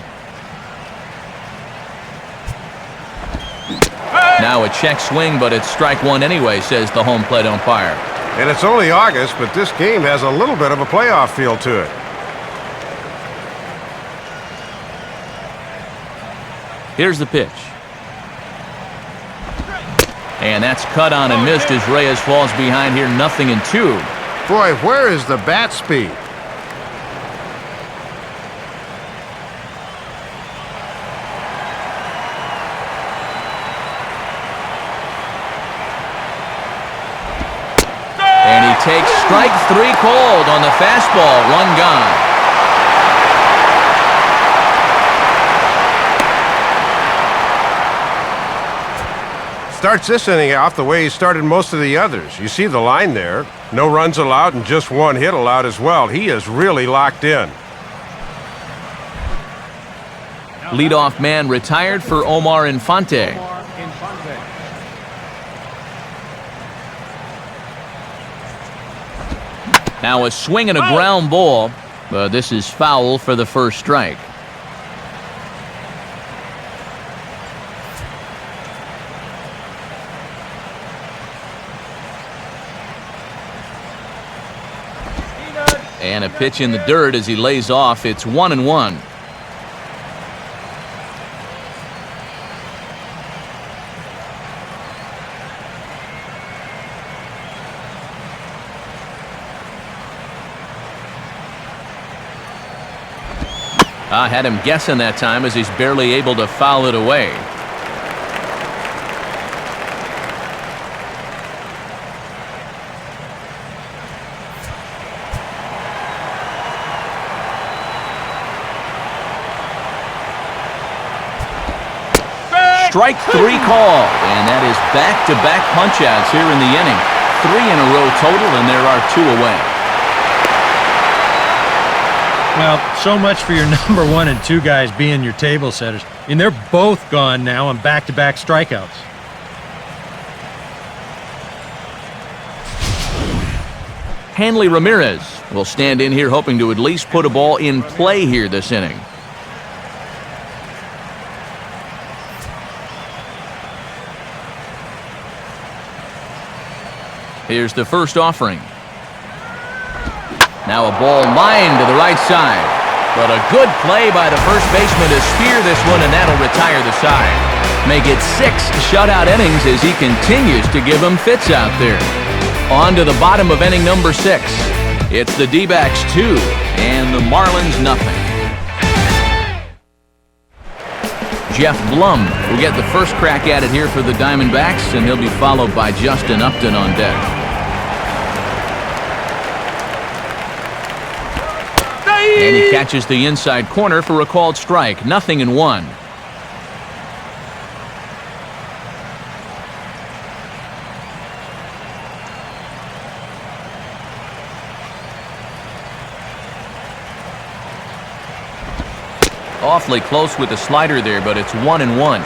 Now a check swing, but it's strike one anyway, says the home plate umpire. And it's only August, but this game has a little bit of a playoff feel to it. Here's the pitch. And that's cut on and missed as Reyes falls behind here 0-2. Boy, where is the bat speed? And he takes strike 3 cold on the fastball, 1 gone. Starts this inning off the way he started most of the others. You see the line there. No runs allowed and just 1 hit allowed as well. He is really locked in. Leadoff man retired for Omar Infante. Now a swing and a ground ball, but this is foul for the first strike. And a pitch in the dirt as he lays off. It's 1-1. I had him guessing that time as he's barely able to foul it away. strike three called, and that is back-to-back punch-outs here in the inning. 3 in a row total, and there are 2 away. Well, so much for your number 1 and 2 guys being your table setters. I mean, they're both gone now on back-to-back strikeouts. Hanley Ramirez will stand in here hoping to at least put a ball in play here this inning. Here's the first offering. Now a ball lined to the right side. But a good play by the first baseman to spear this one, and that'll retire the side. Make it 6 shutout innings as he continues to give them fits out there. On to the bottom of inning number 6. It's the D-backs 2 and the Marlins nothing. Jeff Blum will get the first crack at it here for the Diamondbacks, and he'll be followed by Justin Upton on deck. And he catches the inside corner for a called strike. 0-1. Awfully close with the slider there, but it's 1-1.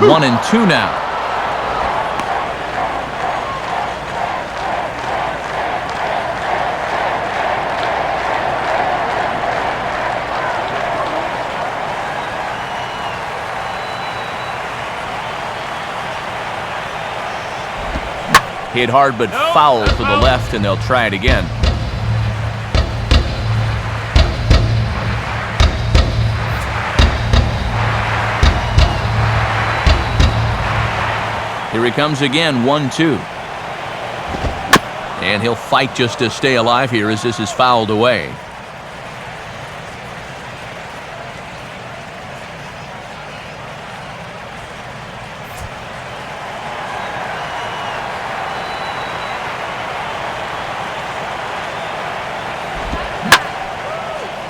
One and 2 now. Hit hard but foul to the left, and they'll try it again. Here he comes again, 1-2. And he'll fight just to stay alive here as this is fouled away.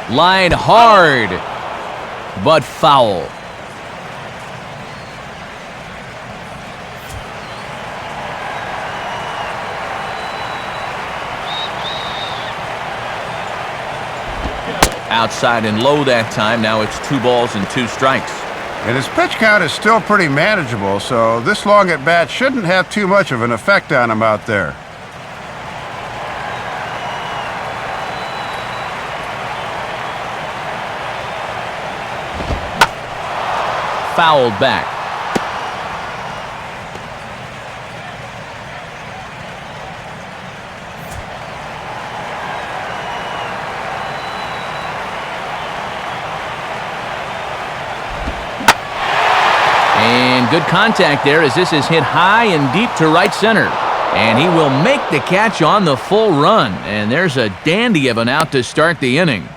Lined hard, but foul. Outside and low that time. Now it's 2 balls and 2 strikes. And his pitch count is still pretty manageable, so this long at bat shouldn't have too much of an effect on him out there. Fouled back. And good contact there as this is hit high and deep to right center. And he will make the catch on the full run. And there's a dandy of an out to start the inning.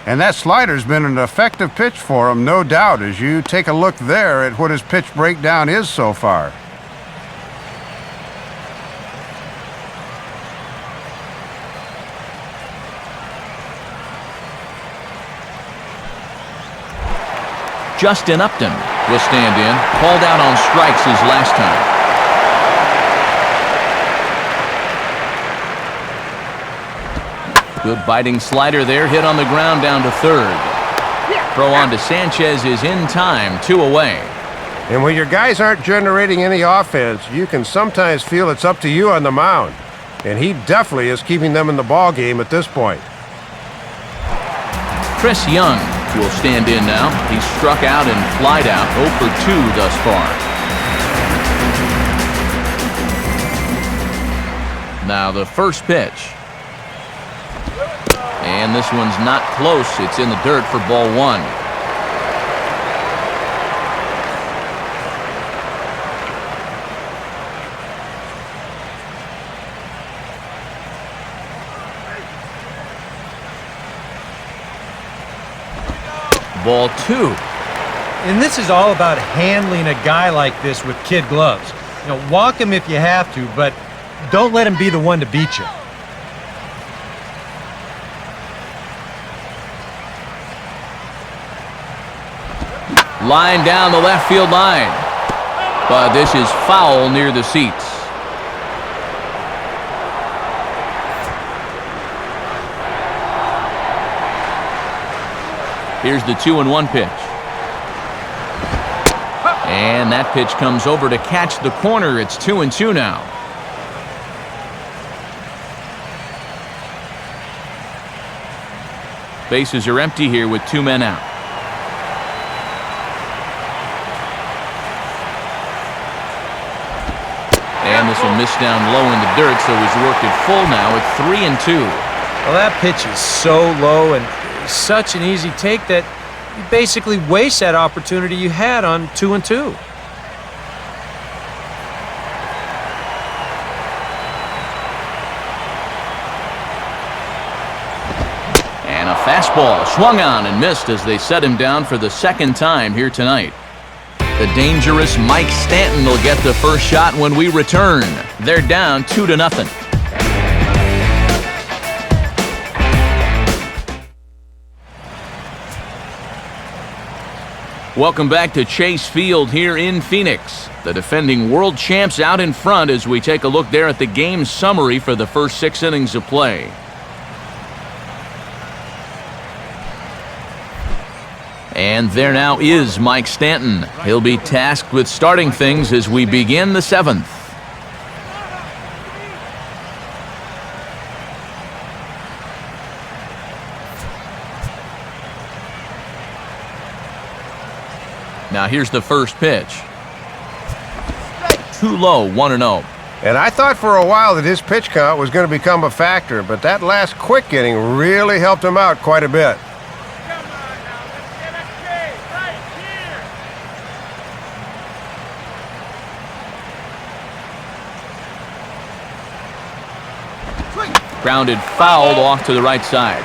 And that slider's been an effective pitch for him, no doubt, as you take a look there at what his pitch breakdown is so far. Justin Upton will stand in, called out on strikes his last time. Good biting slider there, hit on the ground down to third. Throw on to Sanchez is in time, 2 away. And when your guys aren't generating any offense, you can sometimes feel it's up to you on the mound. And he definitely is keeping them in the ball game at this point. Chris Young will stand in now. He's struck out and flied out, 0 for 2 thus far. Now the first pitch. And this one's not close. It's in the dirt for ball 1. Ball 2. And this is all about handling a guy like this with kid gloves. You know, walk him if you have to, but don't let him be the one to beat you. Line down the left field line. But this is foul near the seats. Here's the 2-1 pitch. And that pitch comes over to catch the corner. It's 2-2 now. Bases are empty here with 2 men out. And this will miss down low in the dirt, so he's worked it full now at 3-2. Well, that pitch is so low and such an easy take that you basically waste that opportunity you had on 2-2. And a fastball swung on and missed as they set him down for the second time here tonight. The dangerous Mike Stanton will get the first shot when we return. They're down 2-0. Welcome back to Chase Field here in Phoenix. The defending world champs out in front as we take a look there at the game summary for the first 6 innings of play. And there now is Mike Stanton. He'll be tasked with starting things as we begin the 7th. Now here's the first pitch. Too low, 1-0. And I thought for a while that his pitch count was going to become a factor, but that last quick inning really helped him out quite a bit. Come on now, let's get a K right here. Grounded fouled off to the right side.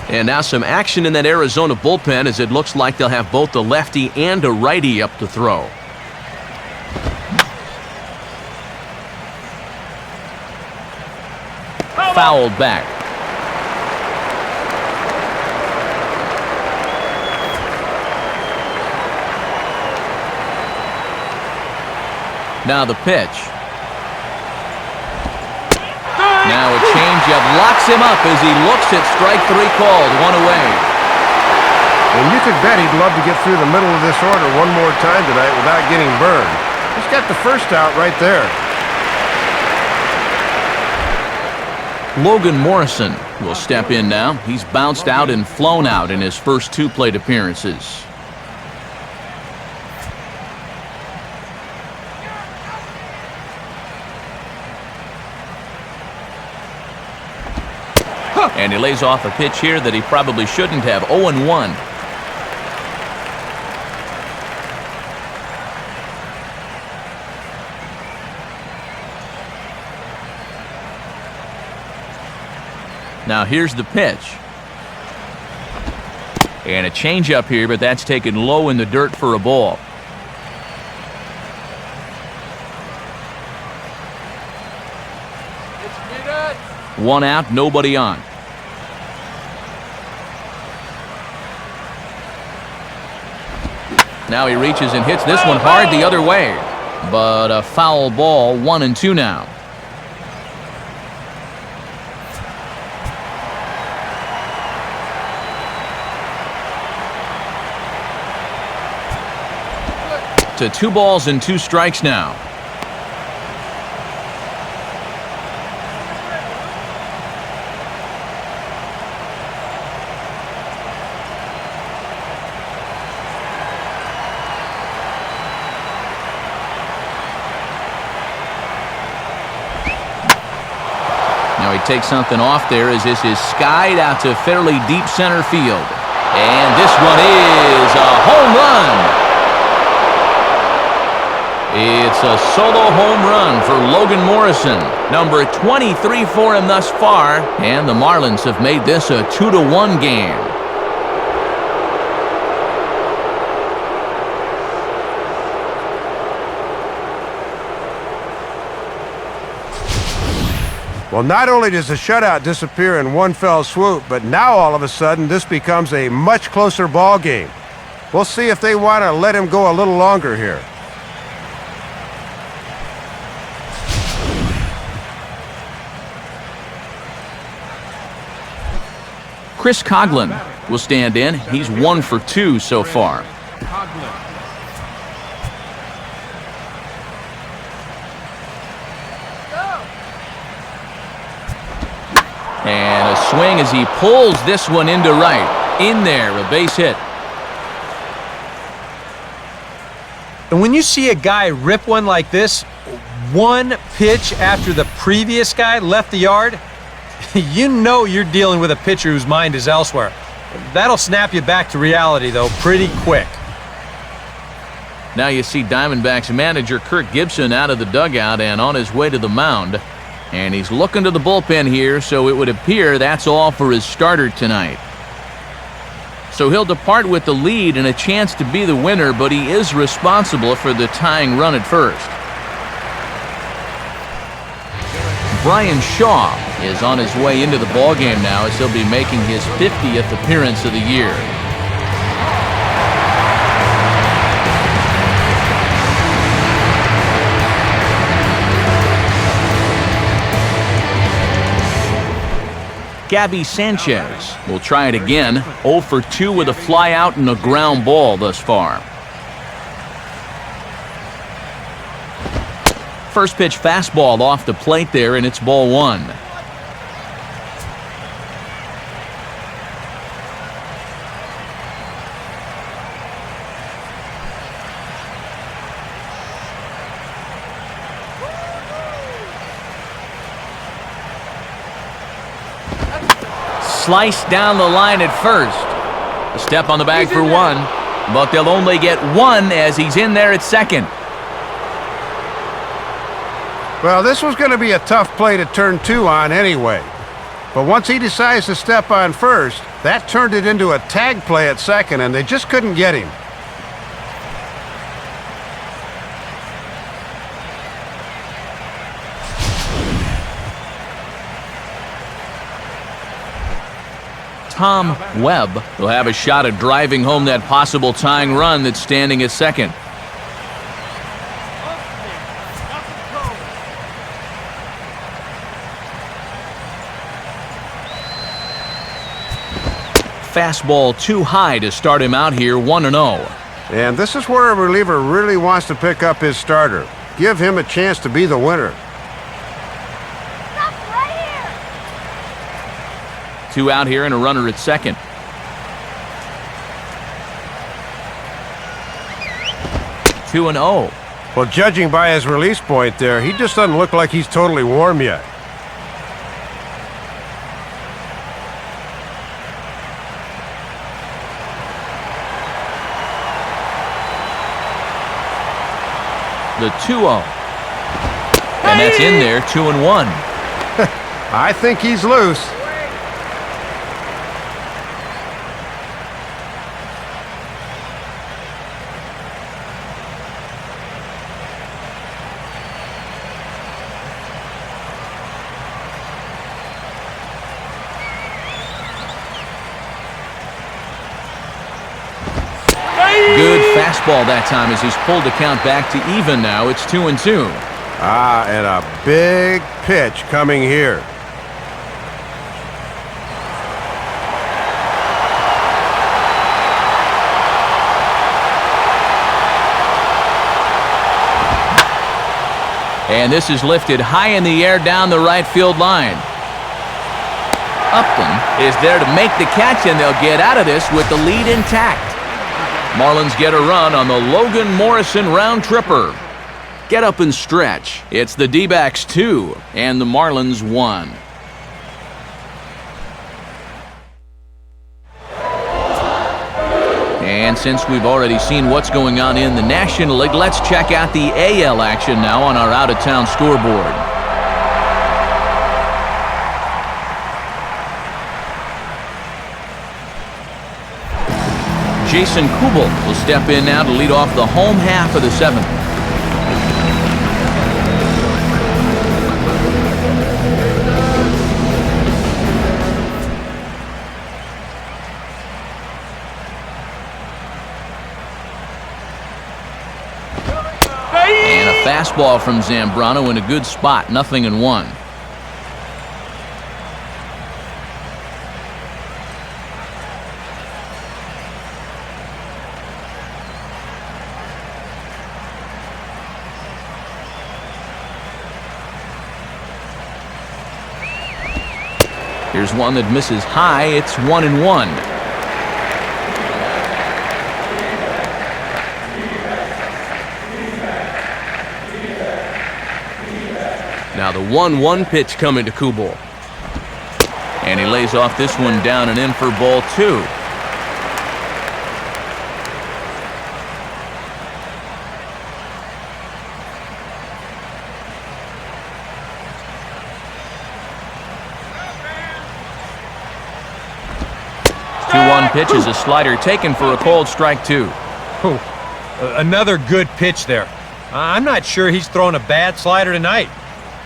And now some action in that Arizona bullpen as it looks like they'll have both a lefty and a righty up to throw. Fouled back. Now the pitch. Now a changeup locks him up as he looks at strike 3 called, 1 away. And you could bet he'd love to get through the middle of this order one more time tonight without getting burned. He's got the first out right there. Logan Morrison will step in now. He's bounced out and flown out in his first 2 plate appearances. And he lays off a pitch here that he probably shouldn't have. 0-1. Now here's the pitch. And a changeup here, but that's taken low in the dirt for a ball. One out, nobody on. Now he reaches and hits this one hard the other way. But a foul ball, 1-2 now. To 2 balls and 2 strikes now. Now he takes something off there as this is skied out to fairly deep center field. And this one is a home run. It's a solo home run for Logan Morrison, number 23 for him thus far, and the Marlins have made this a 2-1 game. Well, not only does the shutout disappear in one fell swoop, but now all of a sudden this becomes a much closer ball game. We'll see if they want to let him go a little longer here. Chris Coughlin will stand in. He's 1 for 2 so far. Coughlin. And a swing as he pulls this one into right. In there, a base hit. And when you see a guy rip one like this, one pitch after the previous guy left the yard, you know you're dealing with a pitcher whose mind is elsewhere. That'll snap you back to reality, though, pretty quick. Now you see Diamondbacks manager Kirk Gibson out of the dugout and on his way to the mound. And he's looking to the bullpen here, so it would appear that's all for his starter tonight. So he'll depart with the lead and a chance to be the winner, but he is responsible for the tying run at first. Brian Shaw is on his way into the ballgame now as he'll be making his 50th appearance of the year. Gabby Sanchez will try it again. 0 for 2 with a flyout and a ground ball thus far. First pitch fastball off the plate there, and it's ball 1. Sliced down the line at first. A step on the bag for 1, but they'll only get 1 as he's in there at second. Well, this was going to be a tough play to turn 2 on anyway. But once he decides to step on first, that turned it into a tag play at second, and they just couldn't get him. Tom Webb will have a shot at driving home that possible tying run that's standing at second. Fastball too high to start him out here, 1-0. And this is where a reliever really wants to pick up his starter. Give him a chance to be the winner. Stop right here. 2 out here and a runner at second. Two and 0. Well, judging by his release point there, he just doesn't look like he's totally warm yet. The 2-0. And that's in there, 2-1. I think he's loose. Good fastball that time as he's pulled the count back to even now. It's 2-2. Ah, and a big pitch coming here. And this is lifted high in the air down the right field line. Upton is there to make the catch, and they'll get out of this with the lead intact. Marlins get a run on the Logan Morrison round tripper. Get up and stretch. It's the D-backs 2 and the Marlins 1. And And since we've already seen what's going on in the National League, let's check out the AL action now on our out-of-town scoreboard. Jason Kubel will step in now to lead off the home half of the seventh. And a fastball from Zambrano in a good spot, 0-1. Here's one that misses high. It's 1-1. Now the 1-1 pitch coming to Kubel. And he lays off this one down and in for ball 2. Pitch is a slider taken for a called strike 2. Another good pitch there. I'm not sure he's thrown a bad slider tonight.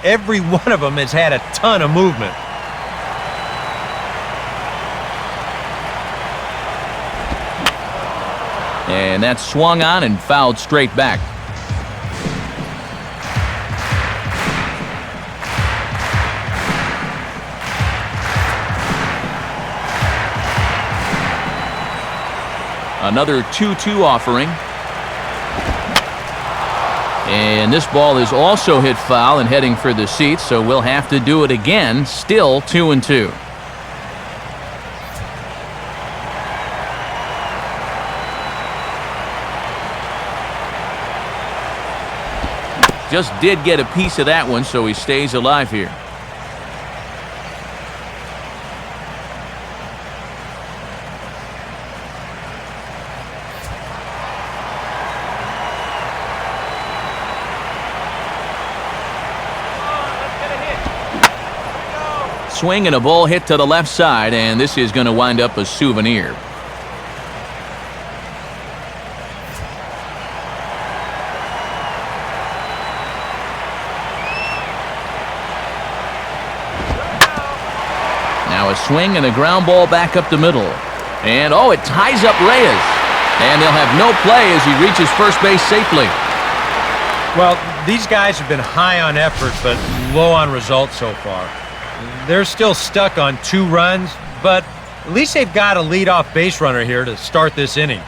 Every one of them has had a ton of movement. And that's swung on and fouled straight back. Another 2-2 offering. And this ball is also hit foul and heading for the seats, so we'll have to do it again. Still 2-2. Just did get a piece of that one, so he stays alive here. Swing and a ball hit to the left side, and this is going to wind up a souvenir. Now a swing and a ground ball back up the middle. And oh, it ties up Reyes. And they'll have no play as he reaches first base safely. Well, these guys have been high on effort, but low on results so far. They're still stuck on 2 runs, but at least they've got a leadoff base runner here to start this inning.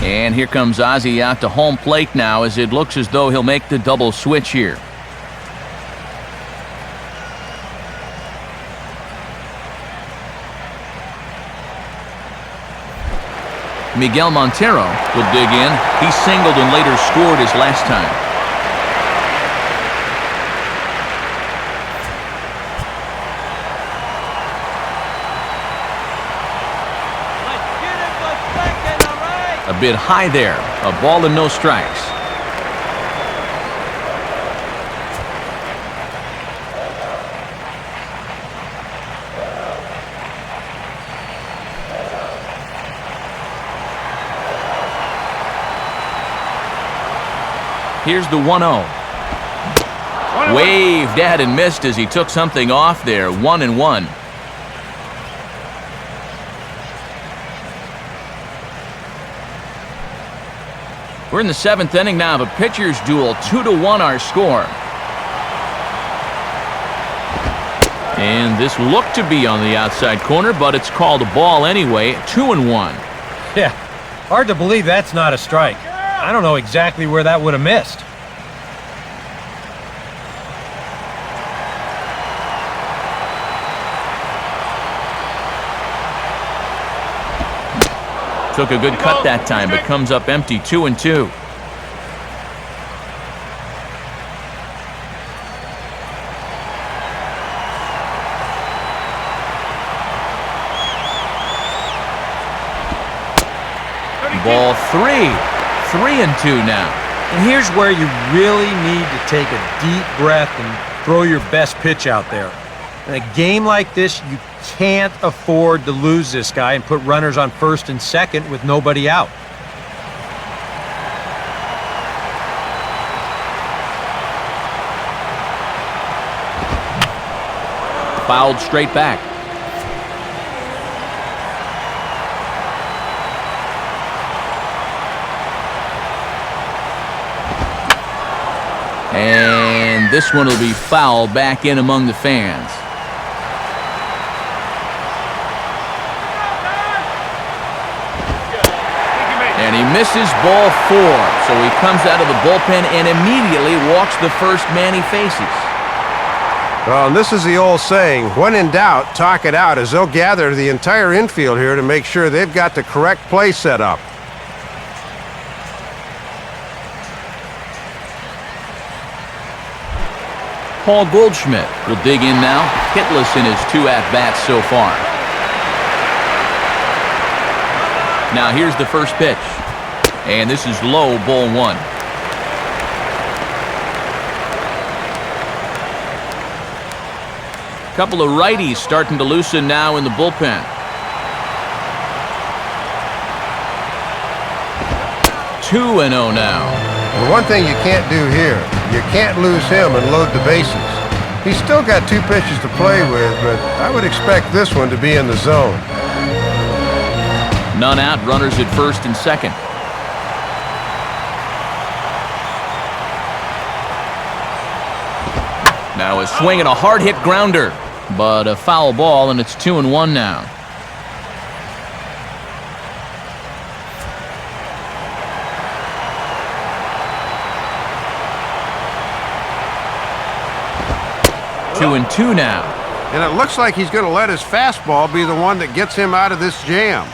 And here comes Ozzie out to home plate now as it looks as though he'll make the double switch here. Miguel Montero will dig in. He singled and later scored his last time. A bit high there. A ball and no strikes. Here's the 1-0. Waved at and missed as he took something off there. 1-1. We're in the 7th inning now of a pitcher's duel. 2-1 our score. And this looked to be on the outside corner, but it's called a ball anyway. 2-1. Yeah, hard to believe that's not a strike. I don't know exactly where that would have missed. Took a good cut that time, but comes up empty. 2-2. Ball 3. 3-2 now. And here's where you really need to take a deep breath and throw your best pitch out there. In a game like this, you can't afford to lose this guy and put runners on first and second with nobody out. Fouled straight back. And this one will be fouled back in among the fans. And he misses ball 4. So he comes out of the bullpen and immediately walks the first man he faces. Well, and this is the old saying, when in doubt, talk it out, as they'll gather the entire infield here to make sure they've got the correct play set up. Paul Goldschmidt will dig in now, hitless in his 2 at-bats so far. Now here's the first pitch. And this is low, ball 1. Couple of righties starting to loosen now in the bullpen. 2-0 now. The one thing you can't do here, you can't lose him and load the bases. He's still got 2 pitches to play with, but I would expect this one to be in the zone. None out, runners at first and second. Now a swing and a hard hit grounder, but a foul ball, and it's 2-1 now. Two and 2 now. And it looks like he's going to let his fastball be the one that gets him out of this jam.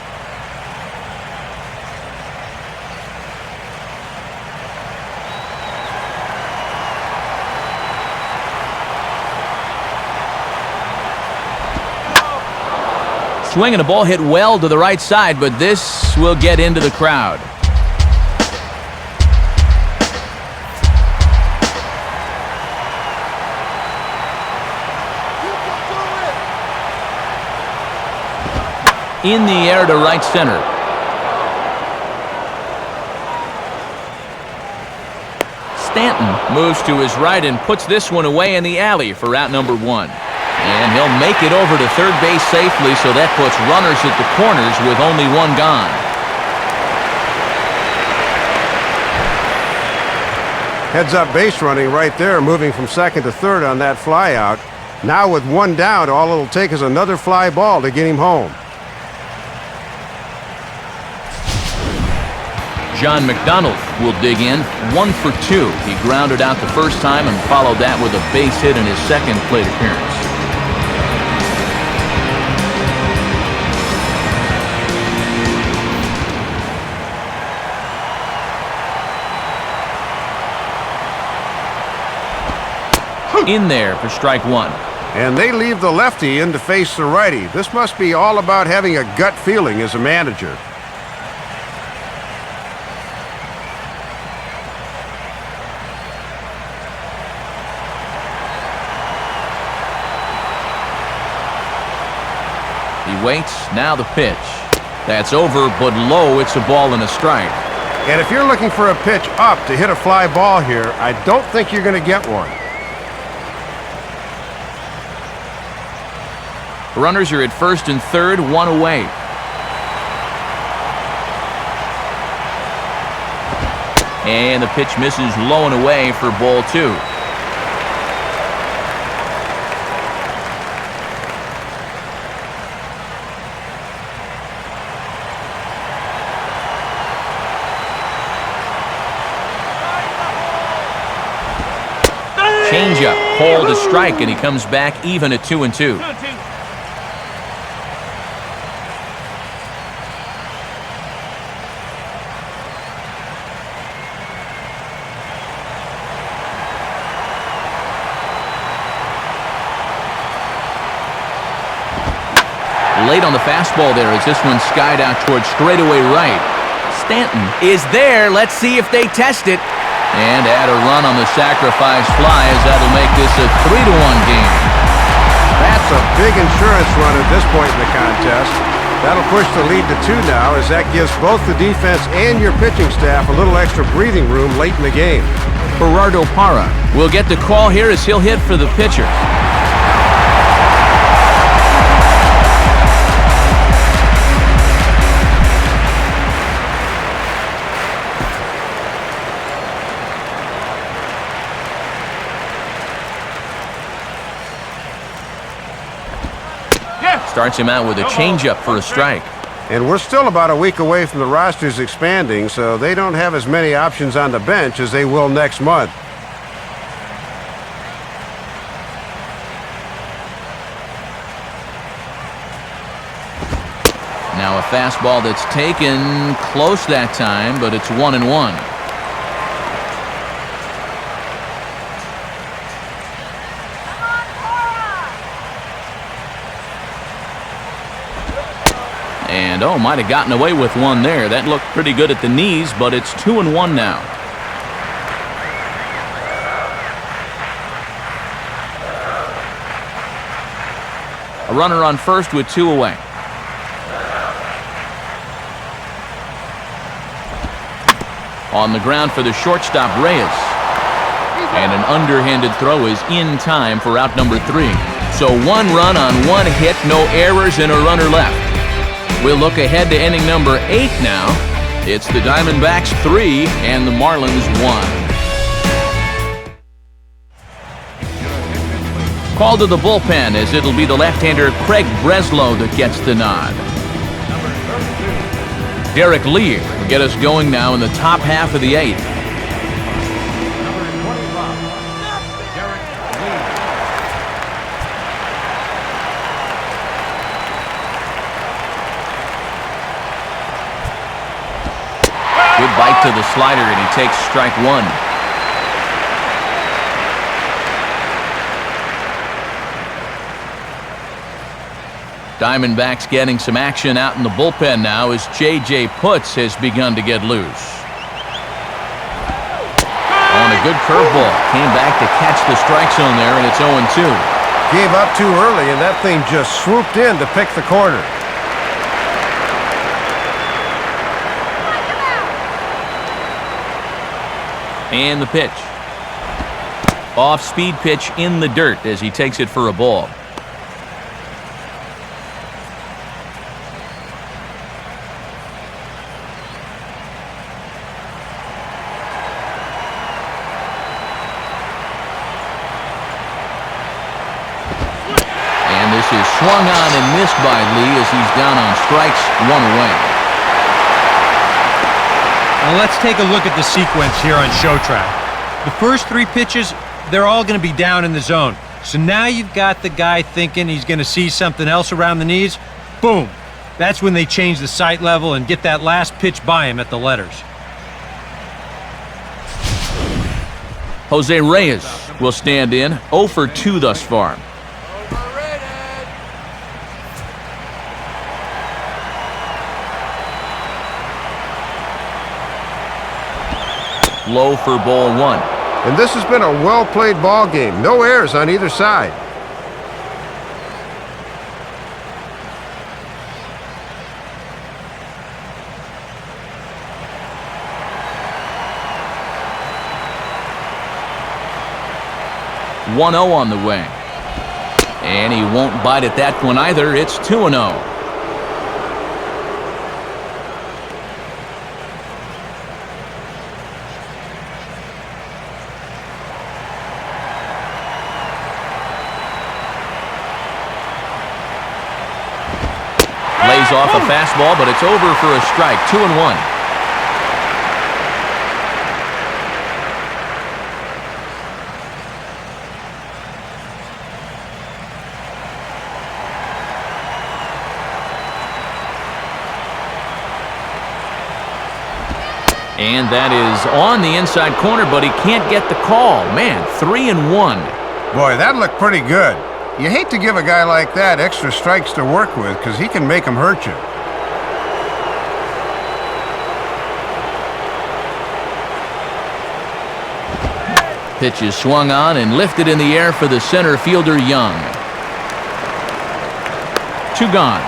Swing and a ball hit well to the right side, but this will get into the crowd. In the air to right center. Stanton moves to his right and puts this one away in the alley for out number 1. And he'll make it over to third base safely, so that puts runners at the corners with only 1 gone. Heads-up base running right there, moving from second to third on that fly out. Now with 1 down, all it'll take is another fly ball to get him home. John McDonald will dig in, 1 for 2. He grounded out the first time and followed that with a base hit in his second plate appearance. In there for strike 1. And they leave the lefty in to face the righty. This must be all about having a gut feeling as a manager. He waits, now the pitch. That's over, but low, it's a ball and a strike. And if you're looking for a pitch up to hit a fly ball here, I don't think you're going to get one. Runners are at first and third, 1 away. And the pitch misses low and away for ball 2. Changeup, called a strike, and he comes back even at 2-2. Late on the fastball there as this one skied out towards straightaway right. Stanton is there. Let's see if they test it. And add a run on the sacrifice fly, as that'll make this a 3-1 game. That's a big insurance run at this point in the contest. That'll push the lead to 2 now, as that gives both the defense and your pitching staff a little extra breathing room late in the game. Gerardo Parra will get the call here as he'll hit for the pitcher. Starts him out with a changeup for a strike. And we're still about a week away from the rosters expanding, so they don't have as many options on the bench as they will next month. Now a fastball that's taken close that time, but it's 1-1. And, oh, might have gotten away with one there. That looked pretty good at the knees, but it's 2-1 now. A runner on first with 2 away. On the ground for the shortstop, Reyes. And an underhanded throw is in time for out number 3. So 1 run on 1 hit, no errors, and a runner left. We'll look ahead to inning number 8 now. It's the Diamondbacks 3 and the Marlins 1. Called to the bullpen, as it'll be the left-hander Craig Breslow that gets the nod. Derek Lee will get us going now in the top half of the 8th. Good bite to the slider, and he takes strike 1. Diamondbacks getting some action out in the bullpen now as J.J. Putz has begun to get loose. On a good curveball. Came back to catch the strike zone there, and it's 0-2. Gave up too early, and that thing just swooped in to pick the corner. And the pitch. Off-speed pitch in the dirt as he takes it for a ball. And this is swung on and missed by Lee as he's down on strikes, 1 away. Now let's take a look at the sequence here on ShowTrack. The first 3 pitches, they're all going to be down in the zone. So now you've got the guy thinking he's going to see something else around the knees. Boom. That's when they change the sight level and get that last pitch by him at the letters. Jose Reyes will stand in, 0 for 2 thus far. Low for ball 1. And this has been a well-played ball game. No errors on either side. One 0 on the way. And he won't bite at that one either. It's 2-0. Lays off a fastball, but it's over for a strike. 2-1. And that is on the inside corner, but he can't get the call. Man, 3-1. Boy, that looked pretty good. You hate to give a guy like that extra strikes to work with because he can make them hurt you. Pitch is swung on and lifted in the air for the center fielder, Young. 2 gone.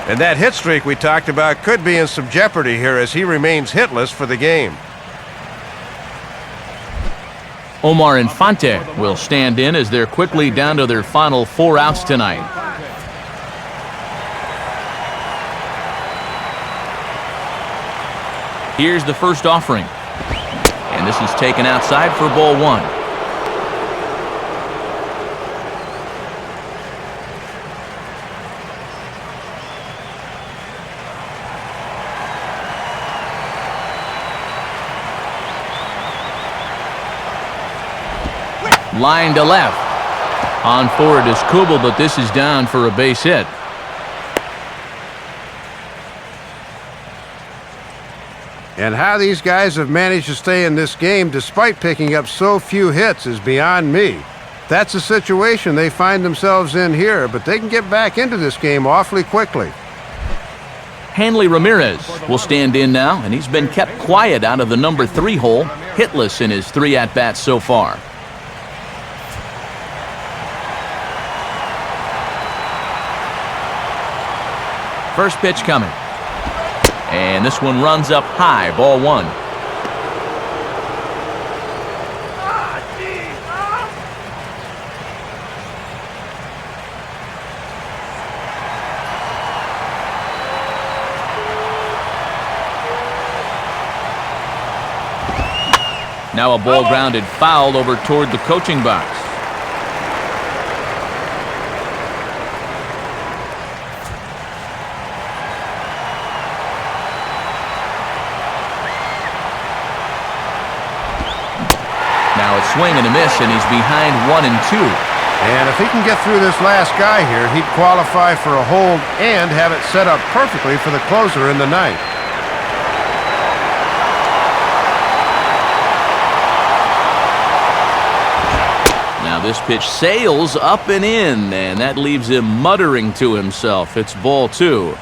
And that hit streak we talked about could be in some jeopardy here as he remains hitless for the game. Omar Infante will stand in as they're quickly down to their final 4 outs tonight. Here's the first offering. And this is taken outside for ball 1. Line to left. On forward is Kubel, but this is down for a base hit. And how these guys have managed to stay in this game despite picking up so few hits is beyond me. That's the situation they find themselves in here, but they can get back into this game awfully quickly. Hanley Ramirez will stand in now, and he's been kept quiet out of the number 3 hole, hitless in his 3 at-bats so far. First pitch coming. And this one runs up high, ball 1. Now a ball grounded foul over toward the coaching box. Now a swing and a miss, and he's behind 1 and 2. And if he can get through this last guy here, he'd qualify for a hold and have it set up perfectly for the closer in the ninth. Now this pitch sails up and in, and that leaves him muttering to himself. It's ball 2.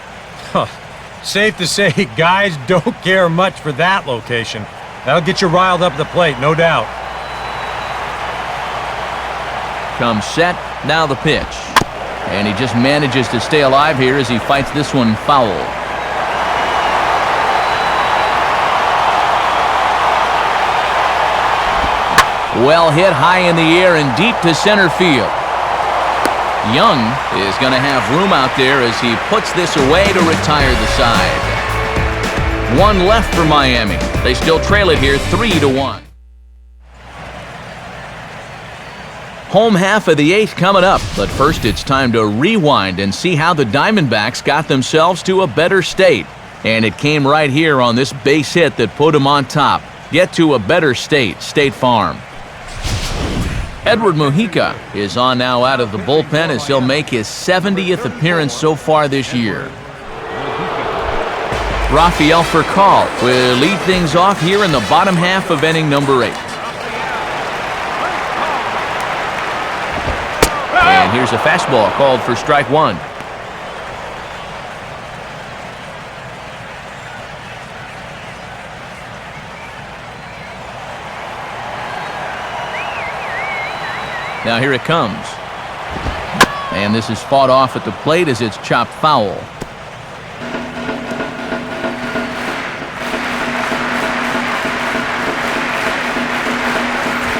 Safe to say, guys don't care much for that location. That'll get you riled up at the plate, no doubt. Comes set, now the pitch. And he just manages to stay alive here as he fights this one foul. Well hit high in the air and deep to center field. Young is going to have room out there as he puts this away to retire the side. 1 left for Miami. They still trail it here 3-1. Home half of the 8th coming up, but first it's time to rewind and see how the Diamondbacks got themselves to a better state. And it came right here on this base hit that put them on top. Get to a better state, State Farm. Edward Mujica is on now out of the bullpen as he'll make his 70th appearance so far this year. Rafael Furcal will lead things off here in the bottom half of inning number 8. And here's a fastball called for strike 1. Now here it comes. And this is fought off at the plate as it's chopped foul.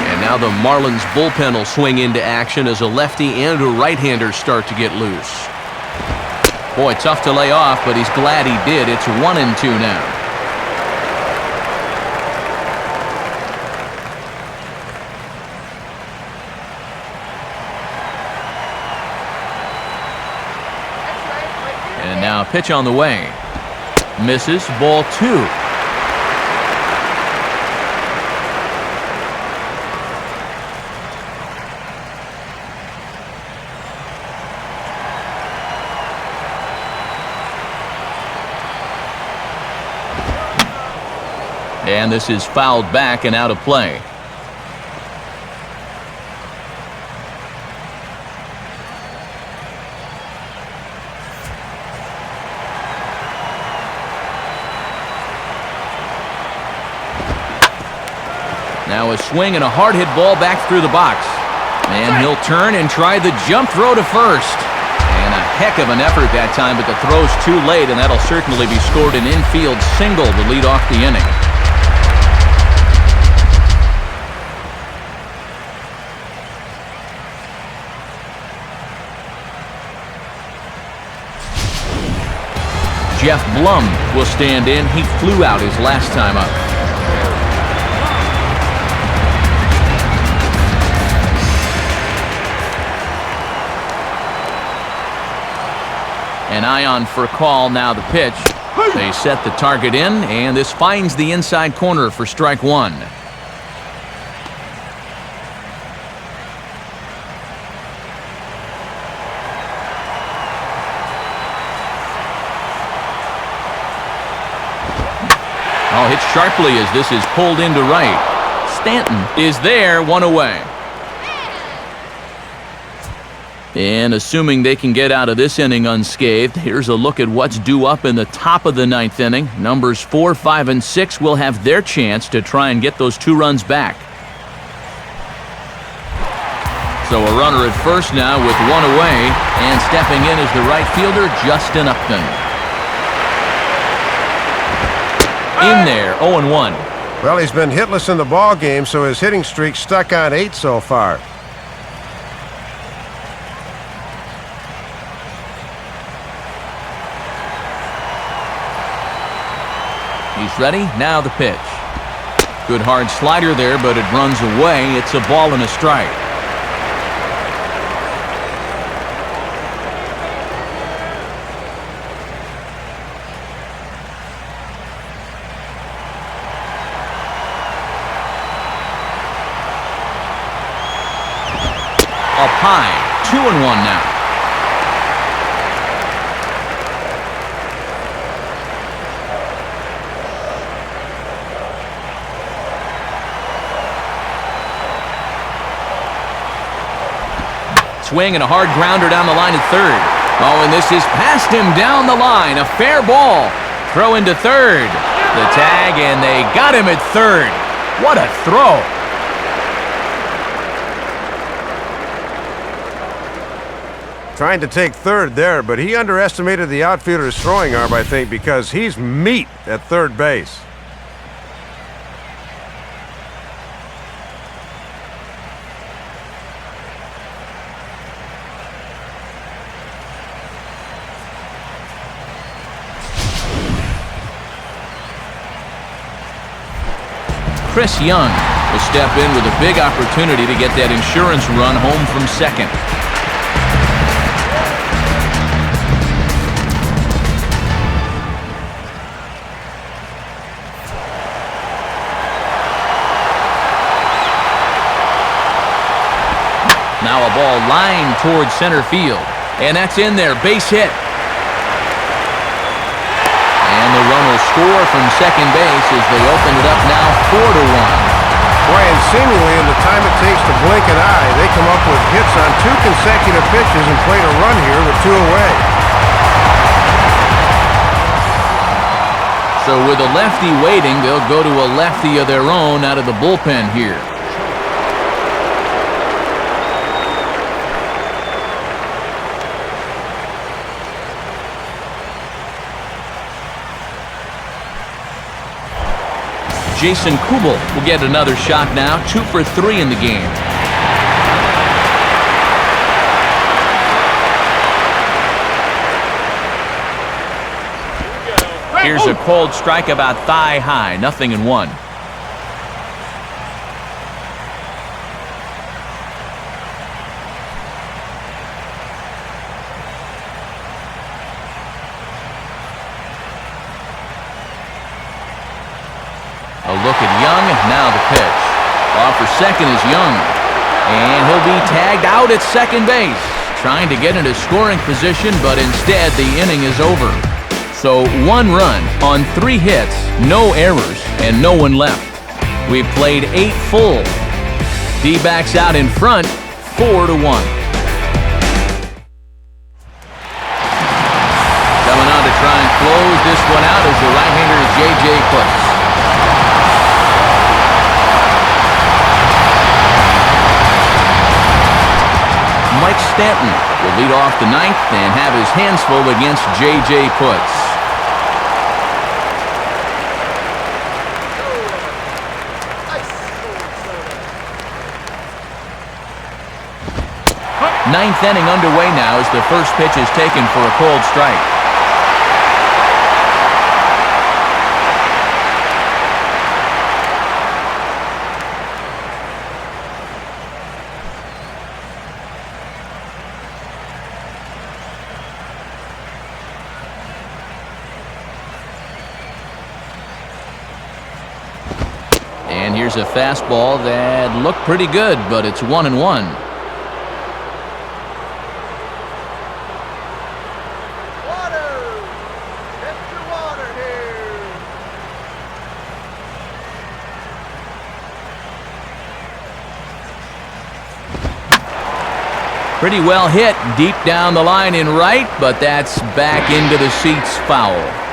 And now the Marlins bullpen will swing into action as a lefty and a right-hander start to get loose. Boy, tough to lay off, but he's glad he did. It's 1-2 now. And now a pitch on the way. Misses, ball 2. And this is fouled back and out of play. Now a swing and a hard-hit ball back through the box. And he'll turn and try the jump throw to first. And a heck of an effort that time, but the throw's too late, and that'll certainly be scored an infield single to lead off the inning. Jeff Blum will stand in. He flew out his last time up. An eye on for call, now the pitch. They set the target in, and this finds the inside corner for strike one. Oh, hit sharply as this is pulled into right. Stanton is there, one away. And assuming they can get out of this inning unscathed, here's a look at what's due up in the top of the ninth inning. Numbers 4, 5, and 6 will have their chance to try and get those 2 runs back. So a runner at first now with 1 away, and stepping in is the right fielder, Justin Upton. In there, 0-1. Well, he's been hitless in the ball game, so his hitting streak stuck on 8 so far. He's ready, now the pitch. Good hard slider there, but it runs away. It's a ball and a strike. Up high, 2-1 now. Swing and a hard grounder down the line at third. Oh, and this is past him down the line. A fair ball. Throw into third. The tag, and they got him at third. What a throw. Trying to take third there, but he underestimated the outfielder's throwing arm, I think, because he's meat at third base. Chris Young will step in with a big opportunity to get that insurance run home from second. Now a ball lined towards center field, and that's in there, base hit. And the run will score from second base as they open it up now 4-1. Boy, and seemingly in the time it takes to blink an eye, they come up with hits on 2 consecutive pitches and played a run here with 2 away. So with a lefty waiting, they'll go to a lefty of their own out of the bullpen here. Jason Kubel will get another shot now, 2 for 3 in the game. Here's a cold strike about thigh high, 0-1. A look at Young, now the pitch. Off for second is Young. And he'll be tagged out at second base. Trying to get into scoring position, but instead the inning is over. So 1 run on 3 hits, no errors, and no one left. We've played 8 full. D-backs out in front, 4-1. Coming on to try and close this one out is the right-hander J.J. Cooks. Stanton will lead off the ninth and have his hands full against J.J. Putz. Ninth inning underway now as the first pitch is taken for a cold strike. And here's a fastball that looked pretty good, but it's 1-1. Pretty well hit deep down the line in right, but that's back into the seats foul.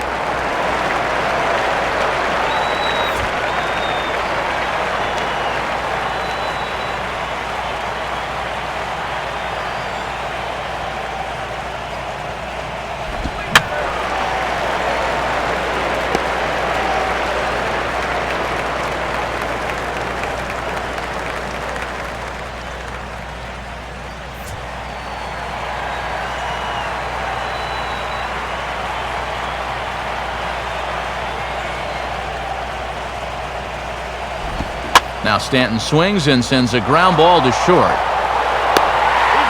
Now Stanton swings and sends a ground ball to short.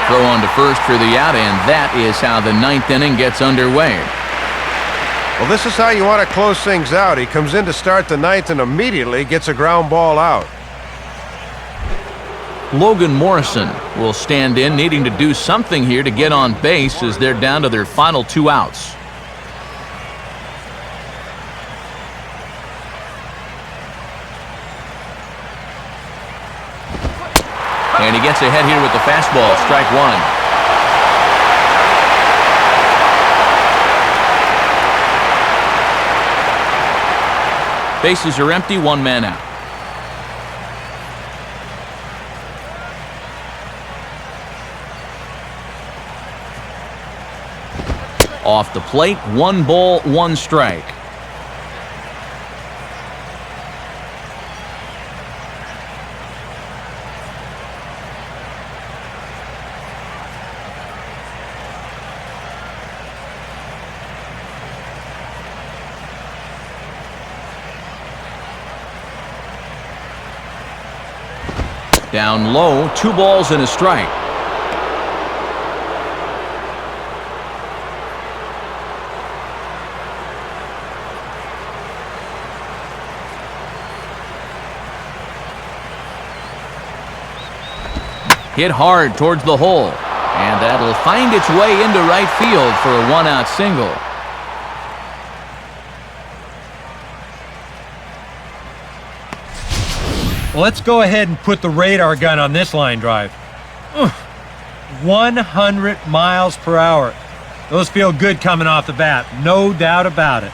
Throw on to first for the out, and that is how the ninth inning gets underway. Well, this is how you want to close things out. He comes in to start the ninth and immediately gets a ground ball out. Logan Morrison will stand in, needing to do something here to get on base as they're down to their final 2 outs. And he gets ahead here with the fastball, strike one. Bases are empty, 1 man out. Off the plate, 1 ball, 1 strike. Down low, 2 balls and a strike. Hit hard towards the hole, and that'll find its way into right field for a 1-out single. Well, let's go ahead and put the radar gun on this line drive. 100 miles per hour. Those feel good coming off the bat, no doubt about it.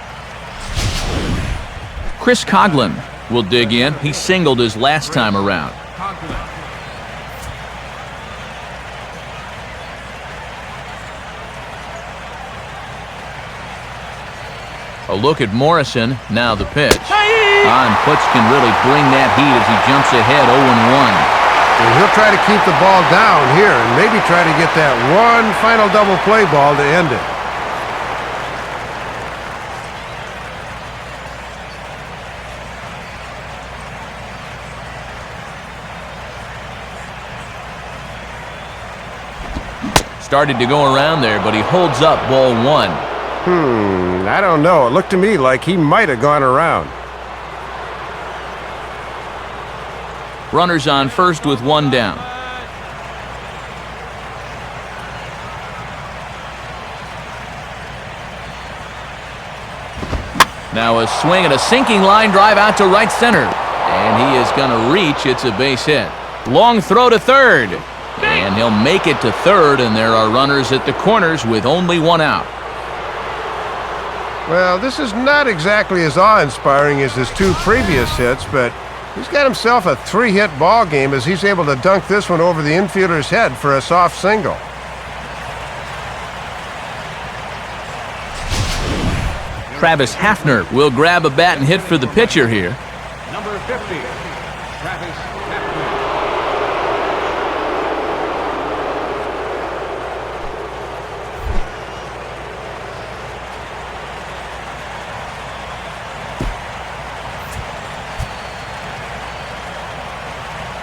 Chris Coughlin will dig in. He singled his last time around. A look at Morrison, now the pitch. And Putz can really bring that heat as he jumps ahead 0-1. And he'll try to keep the ball down here and maybe try to get that one final double play ball to end it. Started to go around there, but he holds up ball 1. I don't know. It looked to me like he might have gone around. Runners on first with 1 down. Now a swing and a sinking line drive out to right center. And he is going to reach. It's a base hit. Long throw to third. And he'll make it to third, and there are runners at the corners with only 1 out. Well, this is not exactly as awe-inspiring as his 2 previous hits, but he's got himself a 3-hit ball game as he's able to dunk this one over the infielder's head for a soft single. Travis Hafner will grab a bat and hit for the pitcher here. Number 50, Travis Hafner.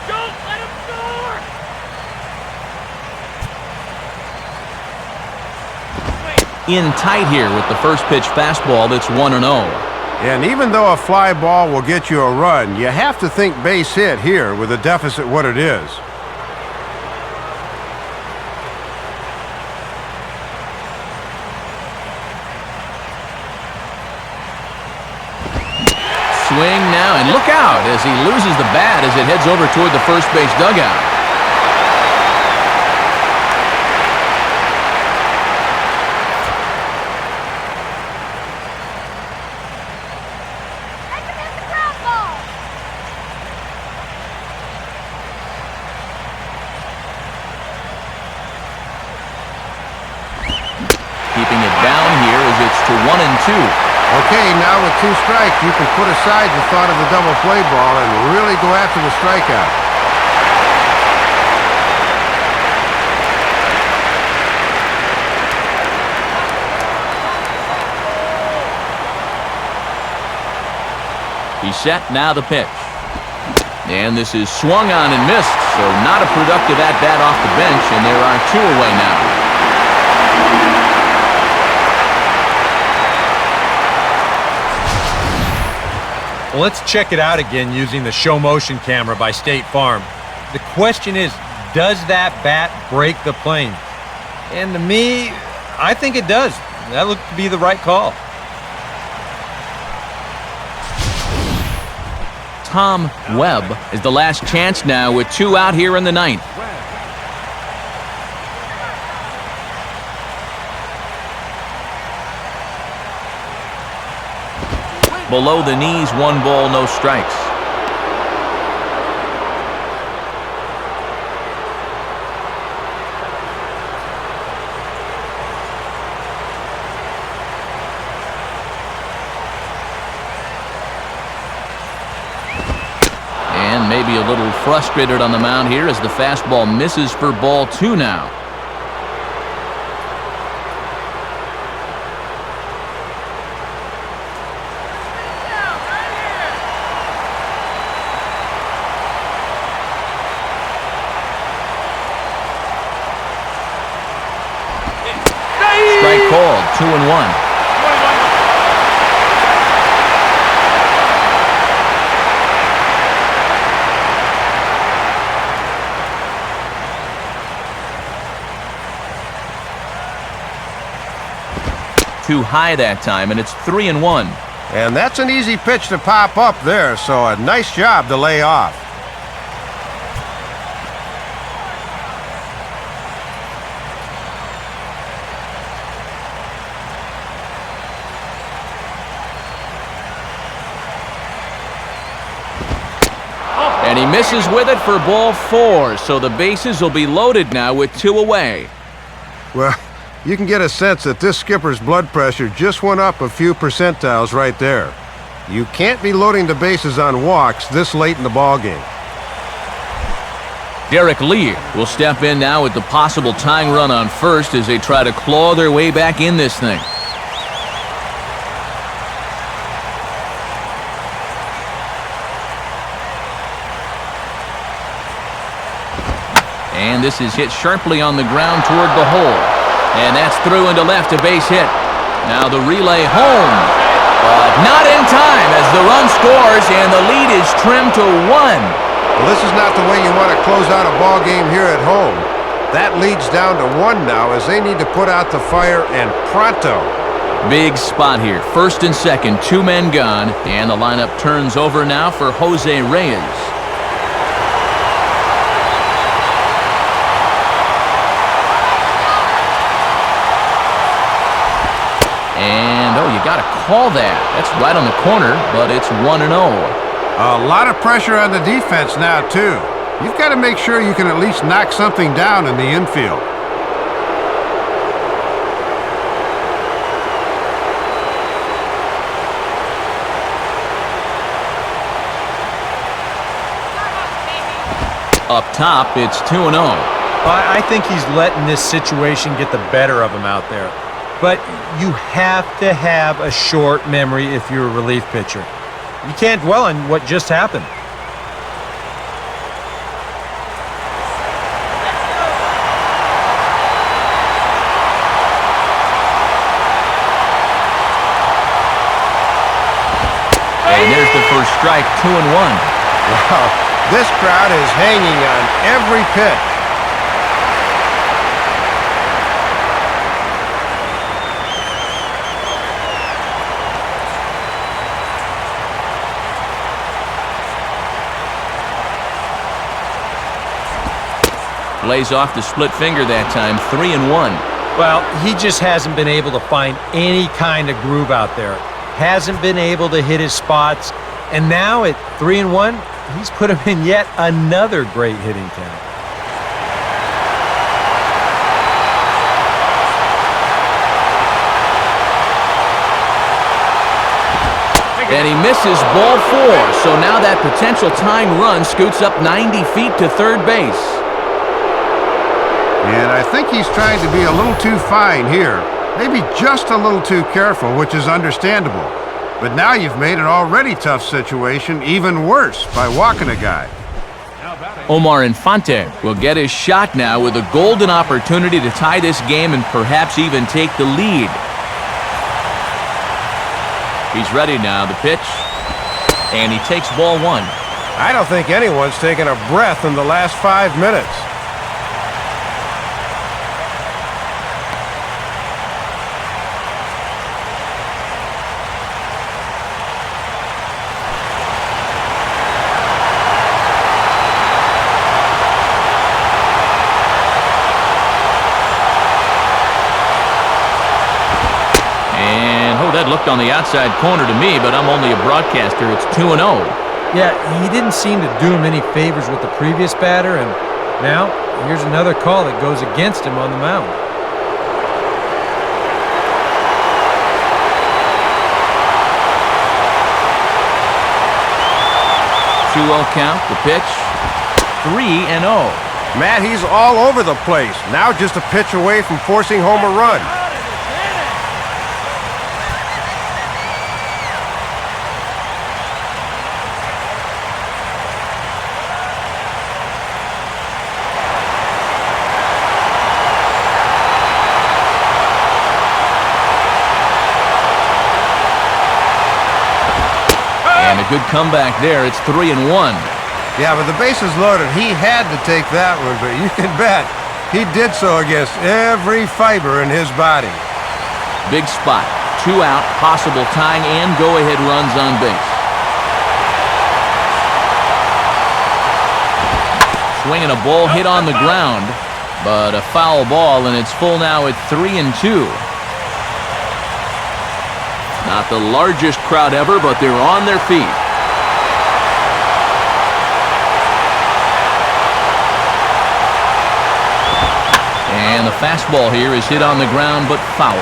Don't let him score! In tight here with the first pitch fastball that's 1-0. And even though a fly ball will get you a run, you have to think base hit here with a deficit what it is. Swing now, and look out as he loses the bat as it heads over toward the first base dugout. Keeping it down here as it's to 1-2. Okay, now with 2 strikes, you can put aside the thought of the double play ball and really go after the strikeout. He's set, now the pitch. And this is swung on and missed, so not a productive at-bat off the bench, and there are 2 away now. Well, let's check it out again using the show motion camera by State Farm. The question is, does that bat break the plane? And to me, I think it does. That looked to be the right call. Tom Webb is the last chance now with 2 out here in the 9th. Below the knees, 1 ball, no strikes. And maybe a little frustrated on the mound here as the fastball misses for ball 2 now. Strike called, 2-1. Too high that time, and it's 3-1. And that's an easy pitch to pop up there, so a nice job to lay off. And he misses with it for ball 4, so the bases will be loaded now with 2 away. Well, you can get a sense that this skipper's blood pressure just went up a few percentiles right there. You can't be loading the bases on walks this late in the ballgame. Derek Lear will step in now with the possible tying run on first as they try to claw their way back in this thing. And this is hit sharply on the ground toward the hole. And that's through into left, a base hit. Now the relay home. But not in time as the run scores and the lead is trimmed to 1. Well, this is not the way you want to close out a ball game here at home. That leads down to 1 now as they need to put out the fire and pronto. Big spot here. First and second, 2 men gone. And the lineup turns over now for Jose Reyes. And, oh, you got to call that. That's right on the corner, but it's 1-0. A lot of pressure on the defense now, too. You've got to make sure you can at least knock something down in the infield. Up top, it's 2-0. I think he's letting this situation get the better of him out there. But you have to have a short memory if you're a relief pitcher. You can't dwell on what just happened. And there's the first strike, 2-1. Wow, this crowd is hanging on every pitch. Lays off the split finger that time, 3-1. Well, he just hasn't been able to find any kind of groove out there. Hasn't been able to hit his spots. And now at 3-1, he's put him in yet another great hitting count. And he misses ball 4. So now that potential tying run scoots up 90 feet to third base. And I think he's trying to be a little too fine here. Maybe just a little too careful, which is understandable. But now you've made an already tough situation even worse by walking a guy. Omar Infante will get his shot now with a golden opportunity to tie this game and perhaps even take the lead. He's ready now, the pitch. And he takes ball 1. I don't think anyone's taken a breath in the last 5 minutes. That looked on the outside corner to me, but I'm only a broadcaster. It's 2-0. Yeah, he didn't seem to do him any favors with the previous batter, and now here's another call that goes against him on the mound. 2-0 count, the pitch, 3-0. Matt, he's all over the place. Now just a pitch away from forcing home a run. And a good comeback there. It's 3-1. Yeah, but the bases loaded. He had to take that one, but you can bet he did so against every fiber in his body. Big spot. 2 out, possible tying and go-ahead runs on base. Swinging a ball hit on the ground, but a foul ball, and it's full now at 3-2. Not the largest crowd ever, but they're on their feet. And the fastball here is hit on the ground, but foul.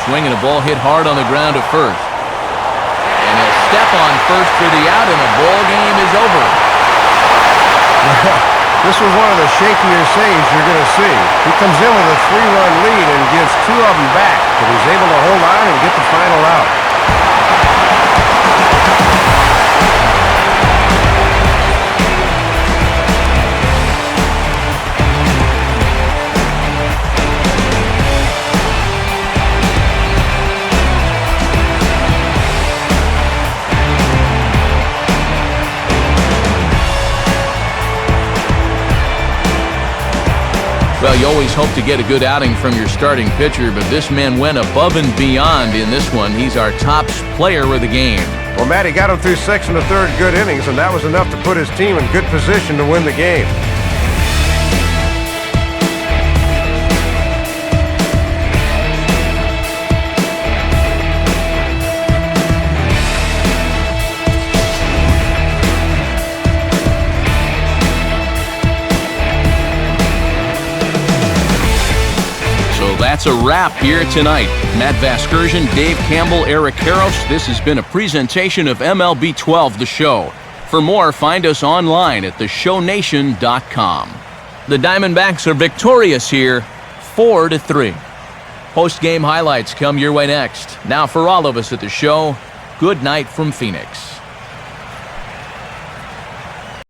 Swinging a ball hit hard on the ground at first. And he'll step on first for the out, and the ball game is over. This was one of the shakier saves you're going to see. He comes in with a 3-run lead and gives 2 of them back, but he's able to hold on and get the final out. Well, you always hope to get a good outing from your starting pitcher, but this man went above and beyond in this one. He's our top player of the game. Well, Matt, he got him through 6 1/3 good innings, and that was enough to put his team in good position to win the game. That's a wrap here tonight. Matt Vasgersian, Dave Campbell, Eric Karros. This has been a presentation of MLB 12, The Show. For more, find us online at theshownation.com. The Diamondbacks are victorious here, 4-3. Post-game highlights come your way next. Now for all of us at the show, good night from Phoenix.